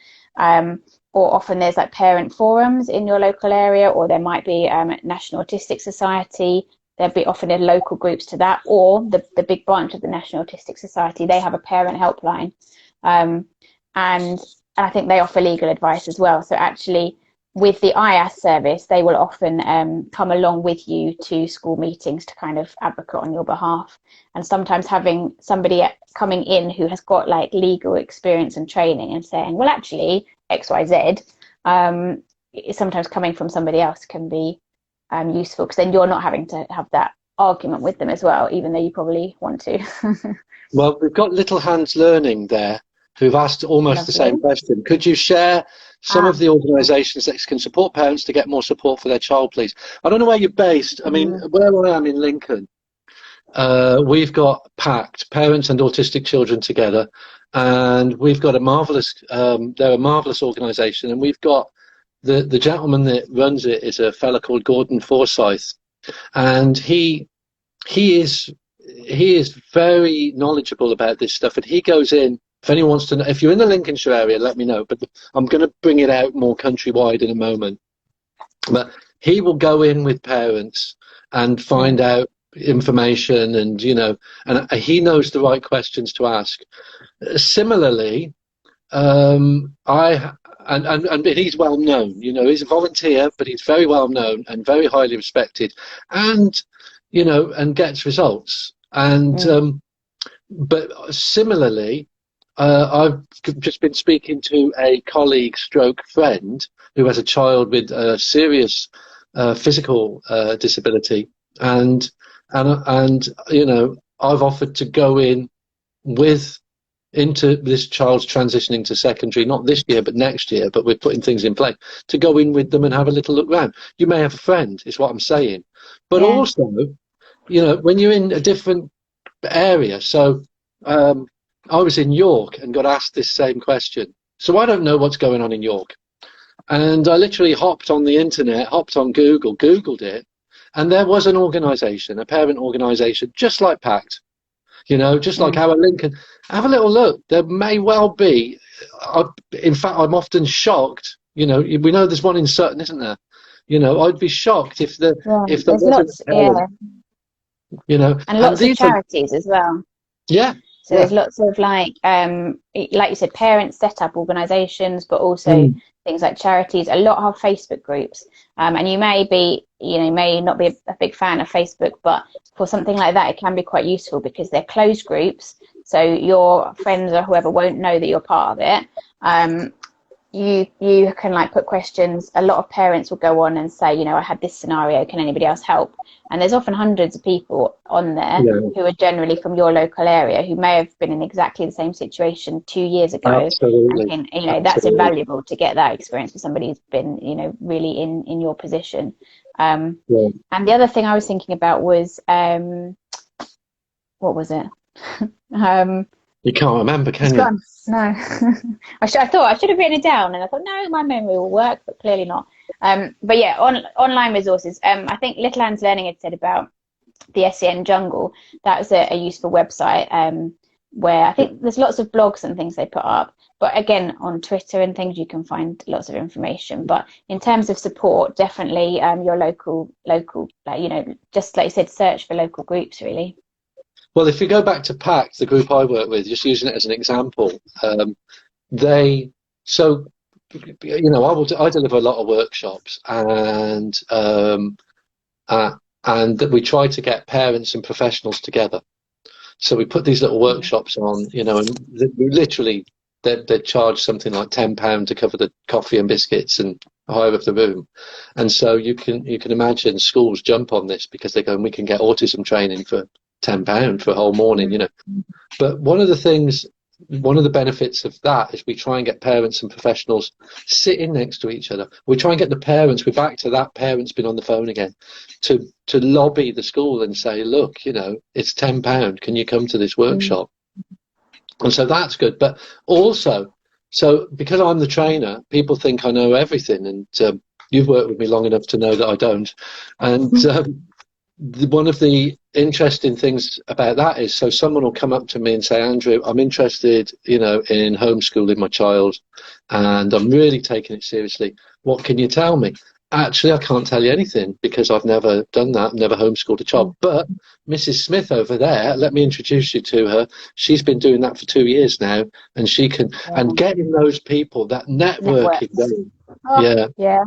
B: Or often there's like parent forums in your local area, or there might be National Autistic Society. There'll be often local groups to that, or the big branch of the National Autistic Society, they have a parent helpline. And I think they offer legal advice as well. So actually, with the IAS service, they will often come along with you to school meetings to kind of advocate on your behalf. And sometimes having somebody coming in who has got like legal experience and training and saying, well, actually, XYZ, sometimes coming from somebody else can be useful, because then you're not having to have that argument with them as well, even though you probably want to.
A: Well, we've got Little Hands Learning there, who've asked almost the same question. Could you share some of the organisations that can support parents to get more support for their child, please? I don't know where you're based. I mean, where I am in Lincoln, we've got PACT, Parents and Autistic Children Together, and we've got a marvellous, they're a marvellous organisation, and we've got the gentleman that runs it is a fella called Gordon Forsyth, and he is very knowledgeable about this stuff, and he goes in. If anyone wants to know, if you're in the Lincolnshire area, let me know. But I'm going to bring it out more countrywide in a moment. But he will go in with parents and find out information, and and he knows the right questions to ask. Similarly, and he's well known. He's a volunteer, but he's very well known and very highly respected, and and gets results. And but similarly, I've just been speaking to a colleague stroke friend who has a child with a serious physical disability, and I've offered to go into this child's transitioning to secondary, not this year but next year, but we're putting things in place to go in with them and have a little look round. You may have a friend, is what I'm saying. But also, when you're in a different area, so I was in York and got asked this same question. So I don't know what's going on in York. And I literally hopped on the internet, hopped on Google, Googled it, and there was an organisation, a parent organisation, just like PACT, just like our Lincoln. Have a little look. There may well be. In fact, I'm often shocked. We know there's one in Sutton, isn't there? I'd be shocked if there wasn't.
B: Lots, and lots of charities as well.
A: Yeah.
B: So there's lots of like you said, parents set up organisations, but also things like charities. A lot have Facebook groups, and you may not be a big fan of Facebook, but for something like that, it can be quite useful because they're closed groups. So your friends or whoever won't know that you're part of it. You can like put questions. A lot of parents will go on and say, I had this scenario, can anybody else help? And there's often hundreds of people on there who are generally from your local area who may have been in exactly the same situation 2 years ago.
A: Absolutely.
B: And, that's invaluable to get that experience with somebody who's been, really in your position. And the other thing I was thinking about was, what was it?
A: You can't remember, can you?
B: No. I thought I should have written it down, and I thought, no, my memory will work, but clearly not. But yeah, online resources. I think Little Anne's Learning had said about the SEN Jungle. That was a useful website where I think there's lots of blogs and things they put up. But again, on Twitter and things, you can find lots of information. But in terms of support, definitely your local, just like you said, search for local groups, really.
A: Well, if you go back to PACT, the group I work with, just using it as an example, I deliver a lot of workshops, and we try to get parents and professionals together. So we put these little workshops on, and literally they charge something like £10 to cover the coffee and biscuits and hire of the room. And so you can imagine schools jump on this because they go, and we can get autism training for £10 for a whole morning, But one of the benefits of that is we try and get parents and professionals sitting next to each other. We try and get the parents, we're back to that parent's been on the phone again, to lobby the school and say, look, it's £10, can you come to this workshop? And so that's good. But also, so because I'm the trainer, people think I know everything, and you've worked with me long enough to know that I don't. And one of the interesting things about that is, so someone will come up to me and say, Andrew, I'm interested, in homeschooling my child, and I'm really taking it seriously. What can you tell me? Actually, I can't tell you anything because I've never done that, never homeschooled a child. But Mrs. Smith over there, let me introduce you to her. She's been doing that for 2 years now, and she can, and getting those people, that networking going.
B: Yeah.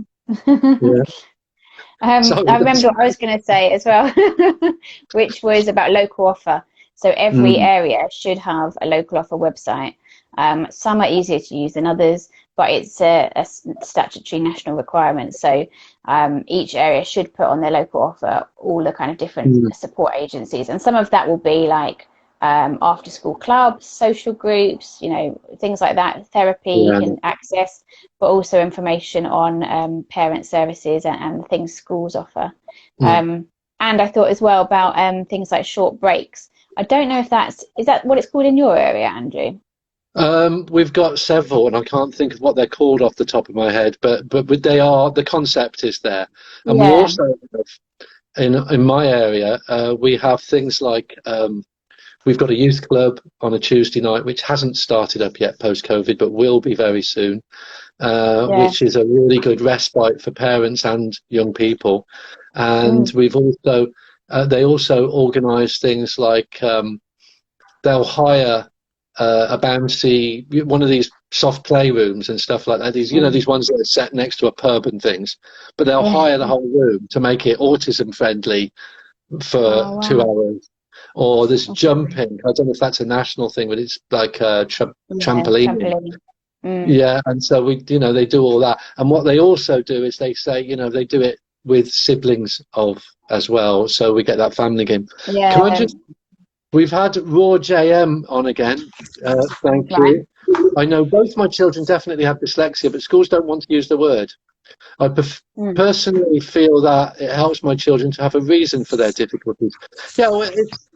B: I remember what I was going to say as well, which was about local offer. So every area should have a local offer website. Some are easier to use than others, but it's a statutory national requirement. So each area should put on their local offer all the kind of different support agencies. And some of that will be like after school clubs, social groups, things like that, therapy you can access, but also information on parent services and things schools offer. And I thought as well about things like short breaks. I don't know if is that what it's called in your area, Andrew?
A: We've got several, and I can't think of what they're called off the top of my head, but they are, the concept is there. And we also have, in my area, we have things like we've got a youth club on a Tuesday night, which hasn't started up yet post-COVID, but will be very soon, which is a really good respite for parents and young people. And we've also, They also organise things like they'll hire a bouncy, one of these soft playrooms and stuff like that. These, these ones that are set next to a pub and things, but they'll hire the whole room to make it autism friendly for 2 hours. Or there's jumping. I don't know if that's a national thing, but it's like a trampoline. Yeah, and so they do all that. And what they also do is they say, they do it with siblings as well. So we get that family game.
B: Yeah.
A: Can I just? We've had Raw JM on again. Thank you. I know both my children definitely have dyslexia, but schools don't want to use the word. I personally feel that it helps my children to have a reason for their difficulties. Yeah, well, it's,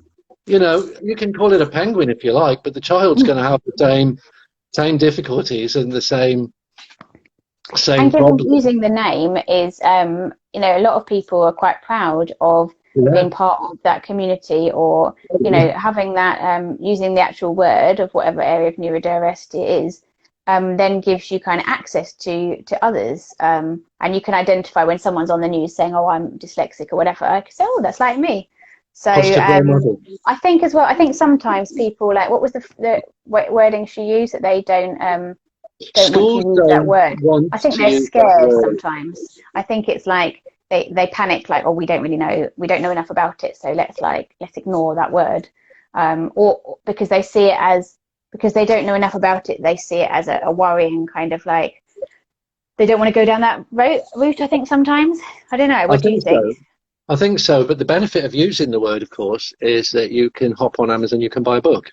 A: you can call it a penguin if you like, but the child's going to have the same difficulties and the same problems.
B: Using the name is, a lot of people are quite proud of being part of that community, or having that, using the actual word of whatever area of neurodiversity it is, then gives you kind of access to others, and you can identify when someone's on the news saying, "Oh, I'm dyslexic" or whatever. I can say, "Oh, that's like me." So I think as well. I think sometimes people what was the wording she used, that they don't want to use that word. I think they're scared sometimes. I think it's like they panic, like, "Oh, we don't know enough about it, so let's ignore that word," or because they see it because they don't know enough about it, they see it as a worrying kind of like, they don't want to go down that route. I think sometimes. I don't know. What do you think?
A: I think so, but the benefit of using the word, of course, is that you can hop on Amazon, you can buy a book,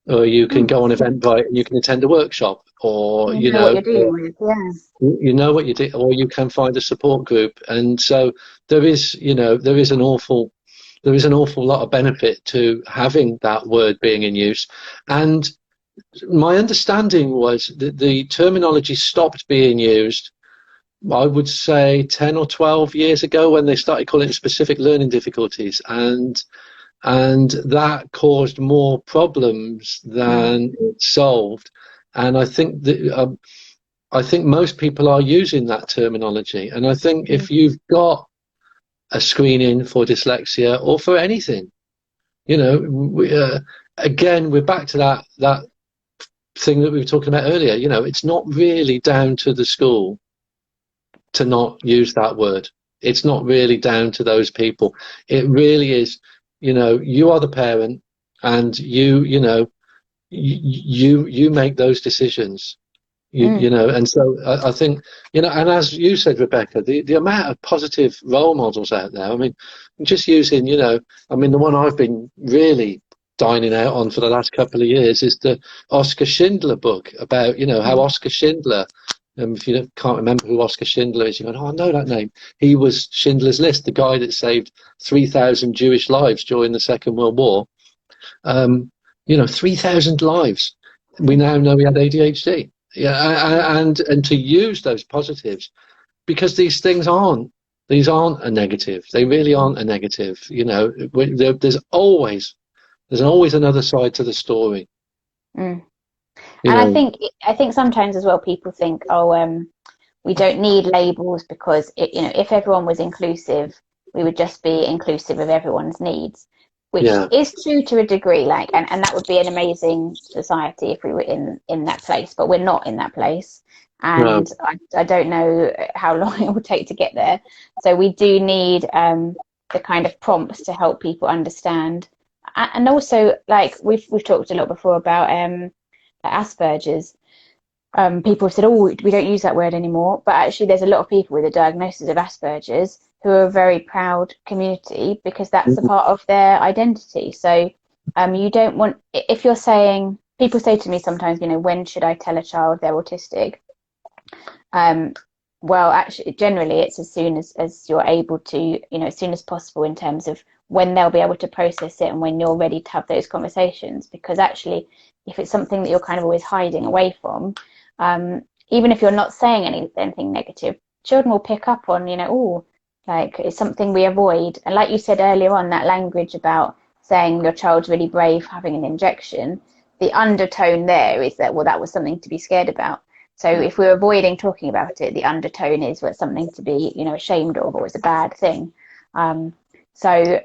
A: or you can go on Eventbrite and you can attend a workshop, or
B: you know what you're dealing with,
A: you know what you do, or you can find a support group. And so there is an awful lot of benefit to having that word being in use. And my understanding was that the terminology stopped being used, I would say 10 or 12 years ago, when they started calling it specific learning difficulties, and that caused more problems than it solved. And I think that most people are using that terminology. And I think if you've got a screening for dyslexia or for anything, again, we're back to that thing that we were talking about earlier. It's not really down to the school to not use that word. It's not really down to those people. It really is, you are the parent, and you make those decisions. And so I think, and as you said, Rebecca, the amount of positive role models out there. I mean, just using, the one I've been really dining out on for the last couple of years is the Oscar Schindler book about, how Oscar Schindler, if you can't remember who Oscar Schindler is, you're going, "Oh, I know that name. He was Schindler's List, the guy that saved 3,000 Jewish lives during the Second World War." 3,000 lives. We now know he had ADHD. Yeah, and to use those positives, because these things aren't a negative. They really aren't a negative. There's always another side to the story.
B: And I think sometimes as well, people think, we don't need labels, because if everyone was inclusive, we would just be inclusive of everyone's needs, which is true to a degree. And that would be an amazing society if we were in that place, but we're not in that place. And I don't know how long it will take to get there. So we do need the kind of prompts to help people understand. And also, we've talked a lot before about Aspergers. People have said, "Oh, we don't use that word anymore," but actually there's a lot of people with a diagnosis of Aspergers who are a very proud community, because that's a part of their identity. So you don't want, if you're saying, people say to me sometimes, "When should I tell a child they're autistic?" Well, actually, generally it's as soon as you're able to, as soon as possible, in terms of when they'll be able to process it and when you're ready to have those conversations. Because actually, if it's something that you're kind of always hiding away from, even if you're not saying anything negative, children will pick up on, it's something we avoid. And like you said earlier on, that language about saying your child's really brave having an injection, the undertone there is that, well, that was something to be scared about. So if we're avoiding talking about it, the undertone is something to be, ashamed of, or it's a bad thing. So,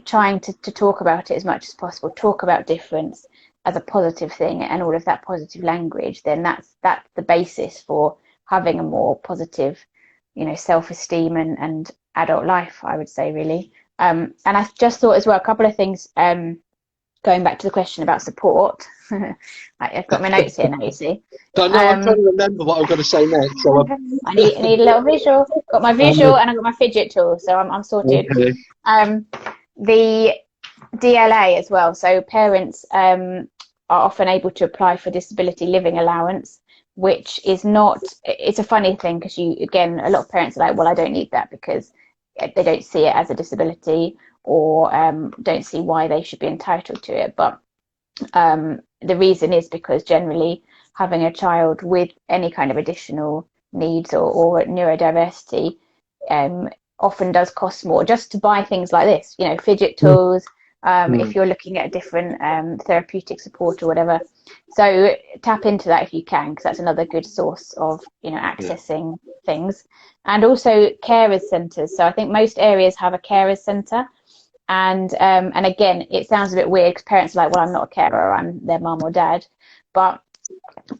B: trying to talk about it as much as possible, talk about difference as a positive thing and all of that positive language, then that's the basis for having a more positive, self-esteem and adult life, I would say, really. And I just thought as well, a couple of things, going back to the question about support. I've got my notes here now, you see.
A: I know, I'm trying to remember what I'm going to say next. So
B: I need a little visual. Got my visual and I've got my fidget tool, so I'm sorted.
A: Okay.
B: The DLA as well. So parents are often able to apply for disability living allowance, which is not. It's a funny thing because a lot of parents are like, well, I don't need that because they don't see it as a disability, or don't see why they should be entitled to it. But the reason is because generally having a child with any kind of additional needs or neurodiversity often does cost more just to buy things like this, fidget tools, if you're looking at a different therapeutic support or whatever. So tap into that if you can, because that's another good source of, accessing things. And also carers centres. So I think most areas have a carers centre. And again, it sounds a bit weird because parents are like, well, I'm not a carer, I'm their mum or dad. But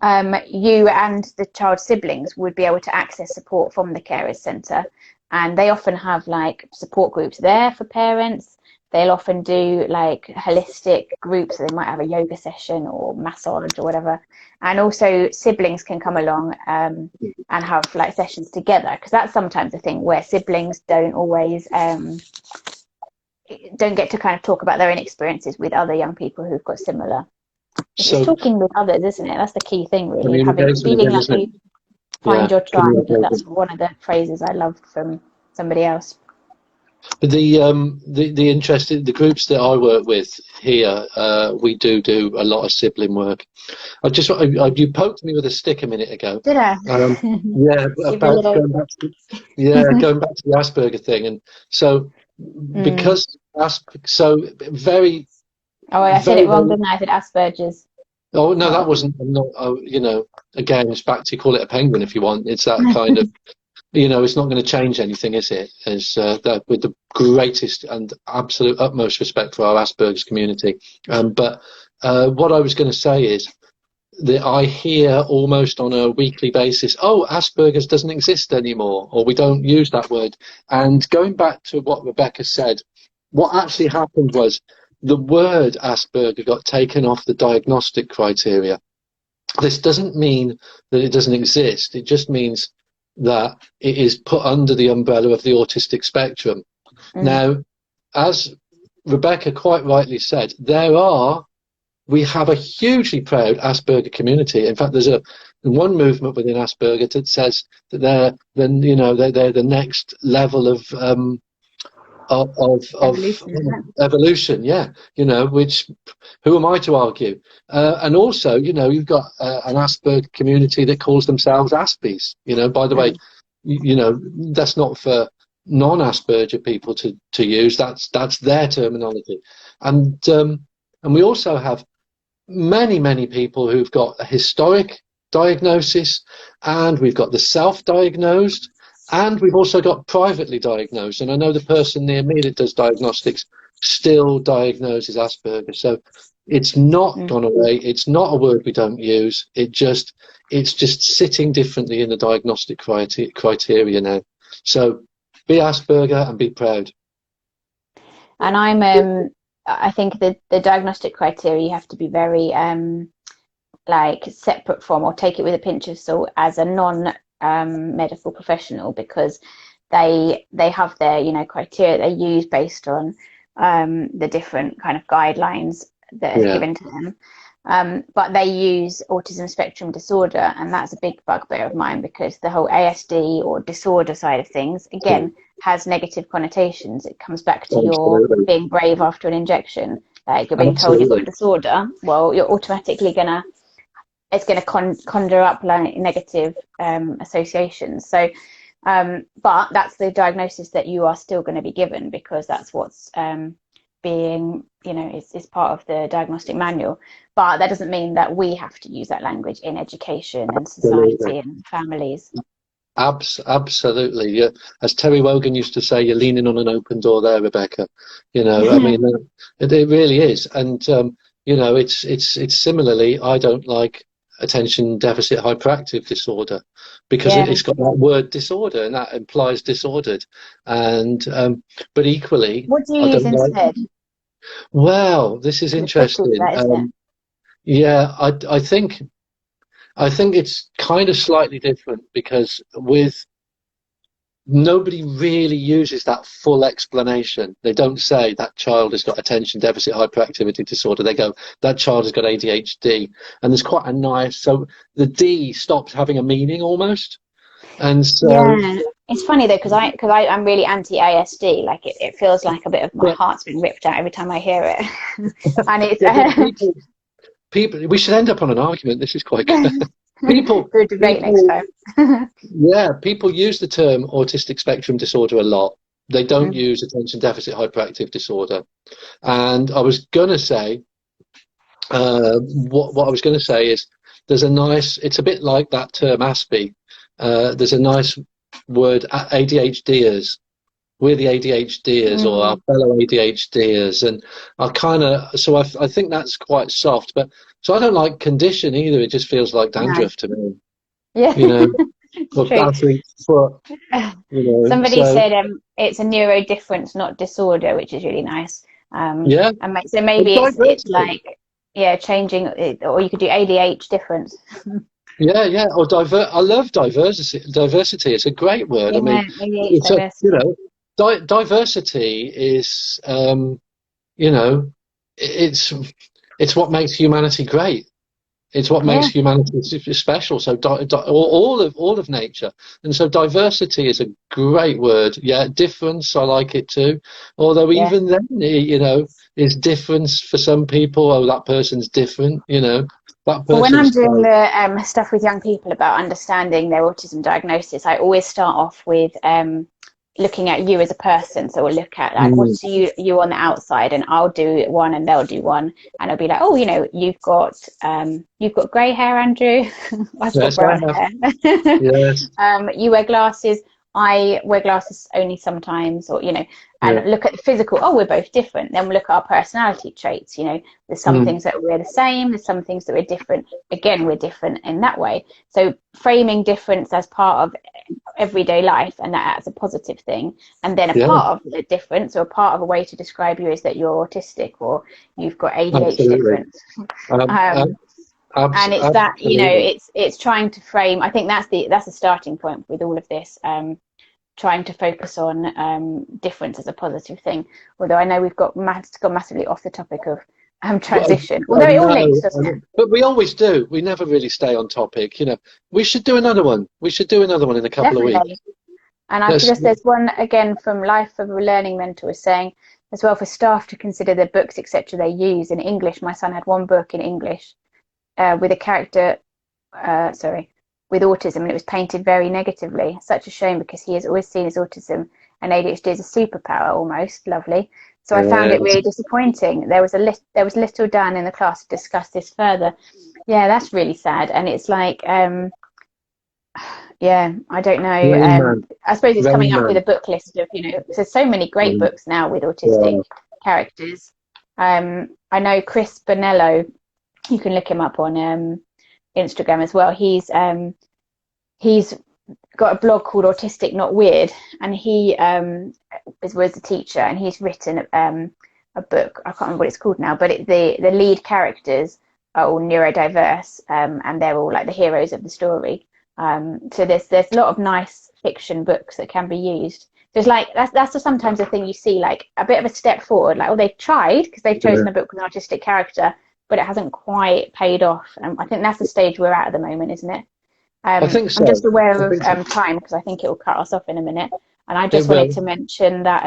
B: you and the child's siblings would be able to access support from the carers centre. And they often have like support groups there for parents. They'll often do like holistic groups. So they might have a yoga session or massage or whatever. And also siblings can come along and have like sessions together, because that's sometimes a thing where siblings don't always don't get to kind of talk about their own experiences with other young people who've got similar. It's just talking with others, isn't it? That's the key thing, really. Feeling like you find your tribe. That's one of the phrases I loved from somebody else.
A: But the interesting, the groups that I work with here, we do a lot of sibling work. You poked me with a stick a minute ago.
B: Did I?
A: Yeah, about going back to the Asperger thing, and so because very.
B: Oh, I said it wrong, didn't I? I said Aspergers.
A: Oh no, that wasn't. Again, it's back to call it a penguin if you want. It's that kind of. It's not going to change anything, is it? That with the greatest and absolute utmost respect for our Asperger's community. But what I was going to say is that I hear almost on a weekly basis, oh, Asperger's doesn't exist anymore, or we don't use that word. And going back to what Rebecca said, what actually happened was the word Asperger got taken off the diagnostic criteria. This doesn't mean that it doesn't exist. It just means that it is put under the umbrella of the autistic spectrum. Now, as Rebecca quite rightly said, we have a hugely proud Asperger community. In fact, there's one movement within Asperger that says that they're the next level of evolution, which who am I to argue? And also, you've got an Asperger community that calls themselves Aspies. By the way, that's not for non-Asperger people to use. That's their terminology. And we also have many people who've got a historic diagnosis, and we've got the self-diagnosed. And we've also got privately diagnosed. And I know the person near me that does diagnostics still diagnoses Asperger's. So it's not gone away. It's not a word we don't use. It's just sitting differently in the diagnostic criteria now. So be Asperger and be proud.
B: And I think the diagnostic criteria you have to be very separate from, or take it with a pinch of salt as a medical professional, because they have their criteria they use based on the different kind of guidelines that are given to them, but they use autism spectrum disorder, and that's a big bugbear of mine, because the whole ASD or disorder side of things again has negative connotations. It comes back to your being brave after an injection. Like, you're being told you've got a disorder, well, you're automatically it's going to conjure up like negative associations. So, but that's the diagnosis that you are still going to be given, because that's what's being, is part of the diagnostic manual. But that doesn't mean that we have to use that language in education and society and families.
A: Absolutely. Yeah. As Terry Wogan used to say, you're leaning on an open door there, Rebecca. I mean, it really is. And, it's similarly, I don't like attention deficit hyperactive disorder because
B: Yeah.
A: it's got that word disorder and that implies disordered. And, but equally,
B: What do
A: I
B: you use
A: don't like,
B: instead?
A: well, this is
B: It's tricky,
A: interesting.
B: that, isn't it?
A: Yeah, I think it's kind of slightly different because with nobody really uses that full explanation. They don't say that child has got attention deficit hyperactivity disorder. They go, that child has got ADHD. And there's quite a nice, so the D stops having a meaning almost. And so,
B: Yeah, it's funny though because I'm really anti-ASD. Like it feels like a bit of my
A: yeah,
B: heart's been ripped out every time I hear it, and it's
A: yeah, but people, we should end up on an argument. This is quite good. People,
B: do a debate next
A: people,
B: time.
A: yeah, people use the term autistic spectrum disorder a lot. They don't
B: Mm.
A: use attention deficit hyperactive disorder. And I was going to say, what I was going to say is there's a nice, it's a bit like that term Aspie. There's a nice word, ADHDers. We're the ADHDers or our
B: Mm.
A: fellow ADHDers. And I think that's quite soft. But so I don't like condition either. It just feels like
B: No,
A: dandruff to me,
B: yeah,
A: you know,
B: it's
A: or
B: true.
A: athlete's foot,
B: Somebody
A: So,
B: said it's a neurodifference, not disorder, which is really nice.
A: yeah.
B: So
A: But
B: maybe it's
A: diversity.
B: like, yeah, changing it, or you could do ADH difference.
A: Yeah, yeah. Or I love diversity. Diversity. It's a great word. I
B: Yeah,
A: mean,
B: ADH
A: it's a,
B: diversity.
A: diversity is, you know, it's it's what makes humanity great. It's what makes
B: Yeah,
A: humanity special. So all of nature, and so diversity is a great word. Yeah, difference. I like it too. Although
B: yeah.
A: even then, is difference for some people. Oh, that person's different. That
B: Well, when I'm
A: person's
B: doing
A: quite.
B: the stuff with young people about understanding their autism diagnosis, I always start off with looking at you as a person. So we'll look at like
A: Mm,
B: what's you on the outside, and I'll do one and they'll do one, and I'll be like, oh, you've got grey hair, Andrew. I've got
A: yes, I
B: brown
A: have.
B: hair.
A: Yes.
B: You wear glasses. I wear glasses only sometimes, or
A: Yeah.
B: and look at the physical. Oh, we're both different. Then we look at our personality traits. There's some
A: Mm,
B: things that we're the same. There's some things that we're different. Again, we're different in that way. So framing difference as part of everyday life and that as a positive thing, and then a
A: yeah.
B: part of the difference or part of a way to describe you is that you're autistic or you've got ADH
A: Absolutely.
B: difference.
A: Um,
B: um, and it's that
A: absolutely.
B: it's trying to frame. I think that's the starting point with all of this, trying to focus on difference as a positive thing, although I know we've gone massively off the topic of
A: Well,
B: transition,
A: I
B: although it all links,
A: know,
B: doesn't it?
A: but we always do. We never really stay on topic. We should do another one. We should do another one in a couple of weeks.
B: Definitely. And I've
A: Let's,
B: just, there's one again from Life of a Learning Mentor saying as well for staff to consider the books, etc. they use in English. My son had one book in English with a character, sorry, with autism, and it was painted very negatively. Such a shame because he has always seen his autism and ADHD as a superpower almost. Lovely. So I found it really disappointing. There was little done in the class to discuss this further. Yeah, that's really sad. And it's like, yeah, I don't know.
A: Rain Man.
B: I suppose it's
A: Rain
B: coming up with
A: Man.
B: a book list of, there's so many great
A: Mm,
B: books now with autistic
A: yeah.
B: characters. I know Chris Bonello, you can look him up on Instagram as well. He's got a blog called Autistic Not Weird, and he was a teacher, and he's written a book. I can't remember what it's called now, but the lead characters are all neurodiverse, and they're all like the heroes of the story. So there's a lot of nice fiction books that can be used. There's like that's sometimes a thing you see, like a bit of a step forward, like, oh, they've tried because they've
A: Yeah.
B: chosen a book with an artistic character, but it hasn't quite paid off. And I think that's the stage we're at the moment, isn't it?
A: I think
B: I'm
A: so.
B: just aware
A: I
B: of
A: think so.
B: time because I think it will cut us off in a minute. And I
A: It
B: just wanted
A: will.
B: to mention that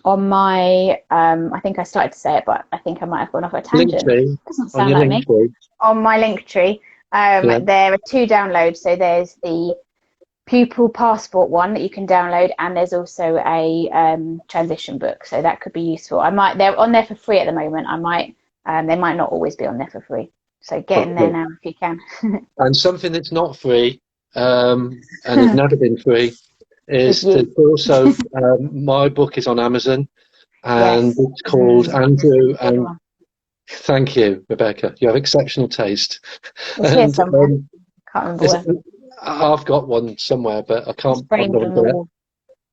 B: on my, I think I started to say it, but I think I might have gone off a tangent.
A: Linktree.
B: Doesn't
A: On
B: sound
A: your
B: like me.
A: Linktree.
B: On my Linktree,
A: Yeah.
B: there are two downloads. So there's the pupil passport one that you can download, and there's also a transition book. So that could be useful. They're on there for free at the moment. They might not always be on there for free. So get in there
A: Okay.
B: now if you can.
A: And something that's not free and it's never been free,
B: With
A: is
B: you.
A: there's also my book is on Amazon, and
B: Yes.
A: it's called Andrew
B: Good
A: and
B: one.
A: thank you, Rebecca. You have exceptional taste.
B: It's here
A: And
B: somewhere. Can't remember
A: it's,
B: where.
A: I've got one somewhere, but I
B: It's
A: can't. I'm
B: framed
A: not
B: on the
A: going
B: wall.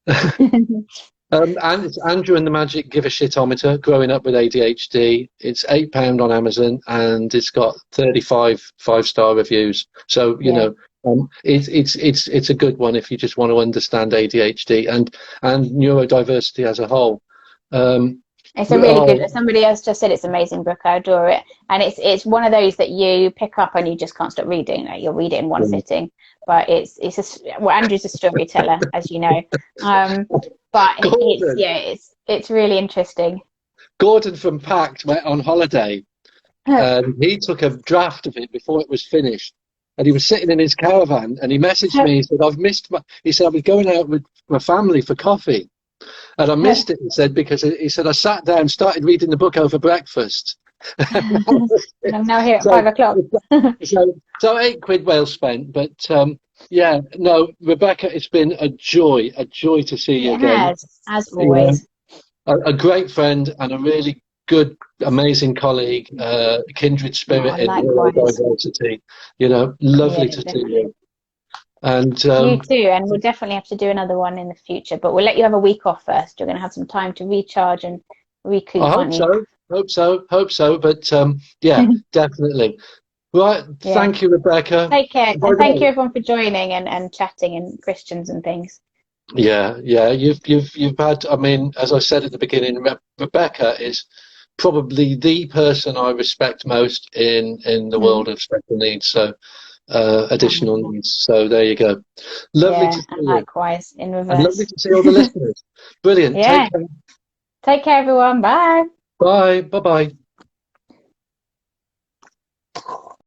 A: to. And it's Andrew and the Magic Give a Shitometer, Growing Up with ADHD. It's £8 on Amazon, and it's got 35 5-star reviews. So
B: Yeah.
A: it's a good one if you just want to understand ADHD and neurodiversity as a whole.
B: It's a really good. Somebody else just said it's an amazing book. I adore it, and it's one of those that you pick up and you just can't stop reading. Like, you'll read it in one sitting, but Andrew's a storyteller, as you know, but it's really interesting.
A: Gordon from Pact went on holiday, and he took a draft of it before it was finished. And he was sitting in his caravan, and he messaged me. He said, "I've missed." He said, "I was going out with my family for coffee, and I missed it." He said, because he said, "I sat down, started reading the book over breakfast."
B: And I'm now here at
A: So,
B: 5 o'clock.
A: so £8 well spent. But yeah, no, Rebecca, it's been a joy to see you
B: It
A: again.
B: has, as always.
A: A great friend and a really good, amazing colleague, kindred spirit in neurodiversity. Lovely to see you. And
B: you too, and we'll definitely have to do another one in the future, but we'll let you have a week off first. You're going to have some time to recharge and recoup, aren't you?
A: Hope so. But yeah, definitely. Right, thank you, Rebecca.
B: Take care, and thank you everyone for joining and chatting and Christians and things.
A: Yeah. You've had. I mean, as I said at the beginning, Rebecca is probably the person I respect most in the world of special needs. So additional needs. So there you go. Lovely to see you.
B: Likewise, in reverse.
A: And lovely to see all the listeners. Brilliant.
B: Yeah. Take care, everyone. Bye.
A: Bye. Bye.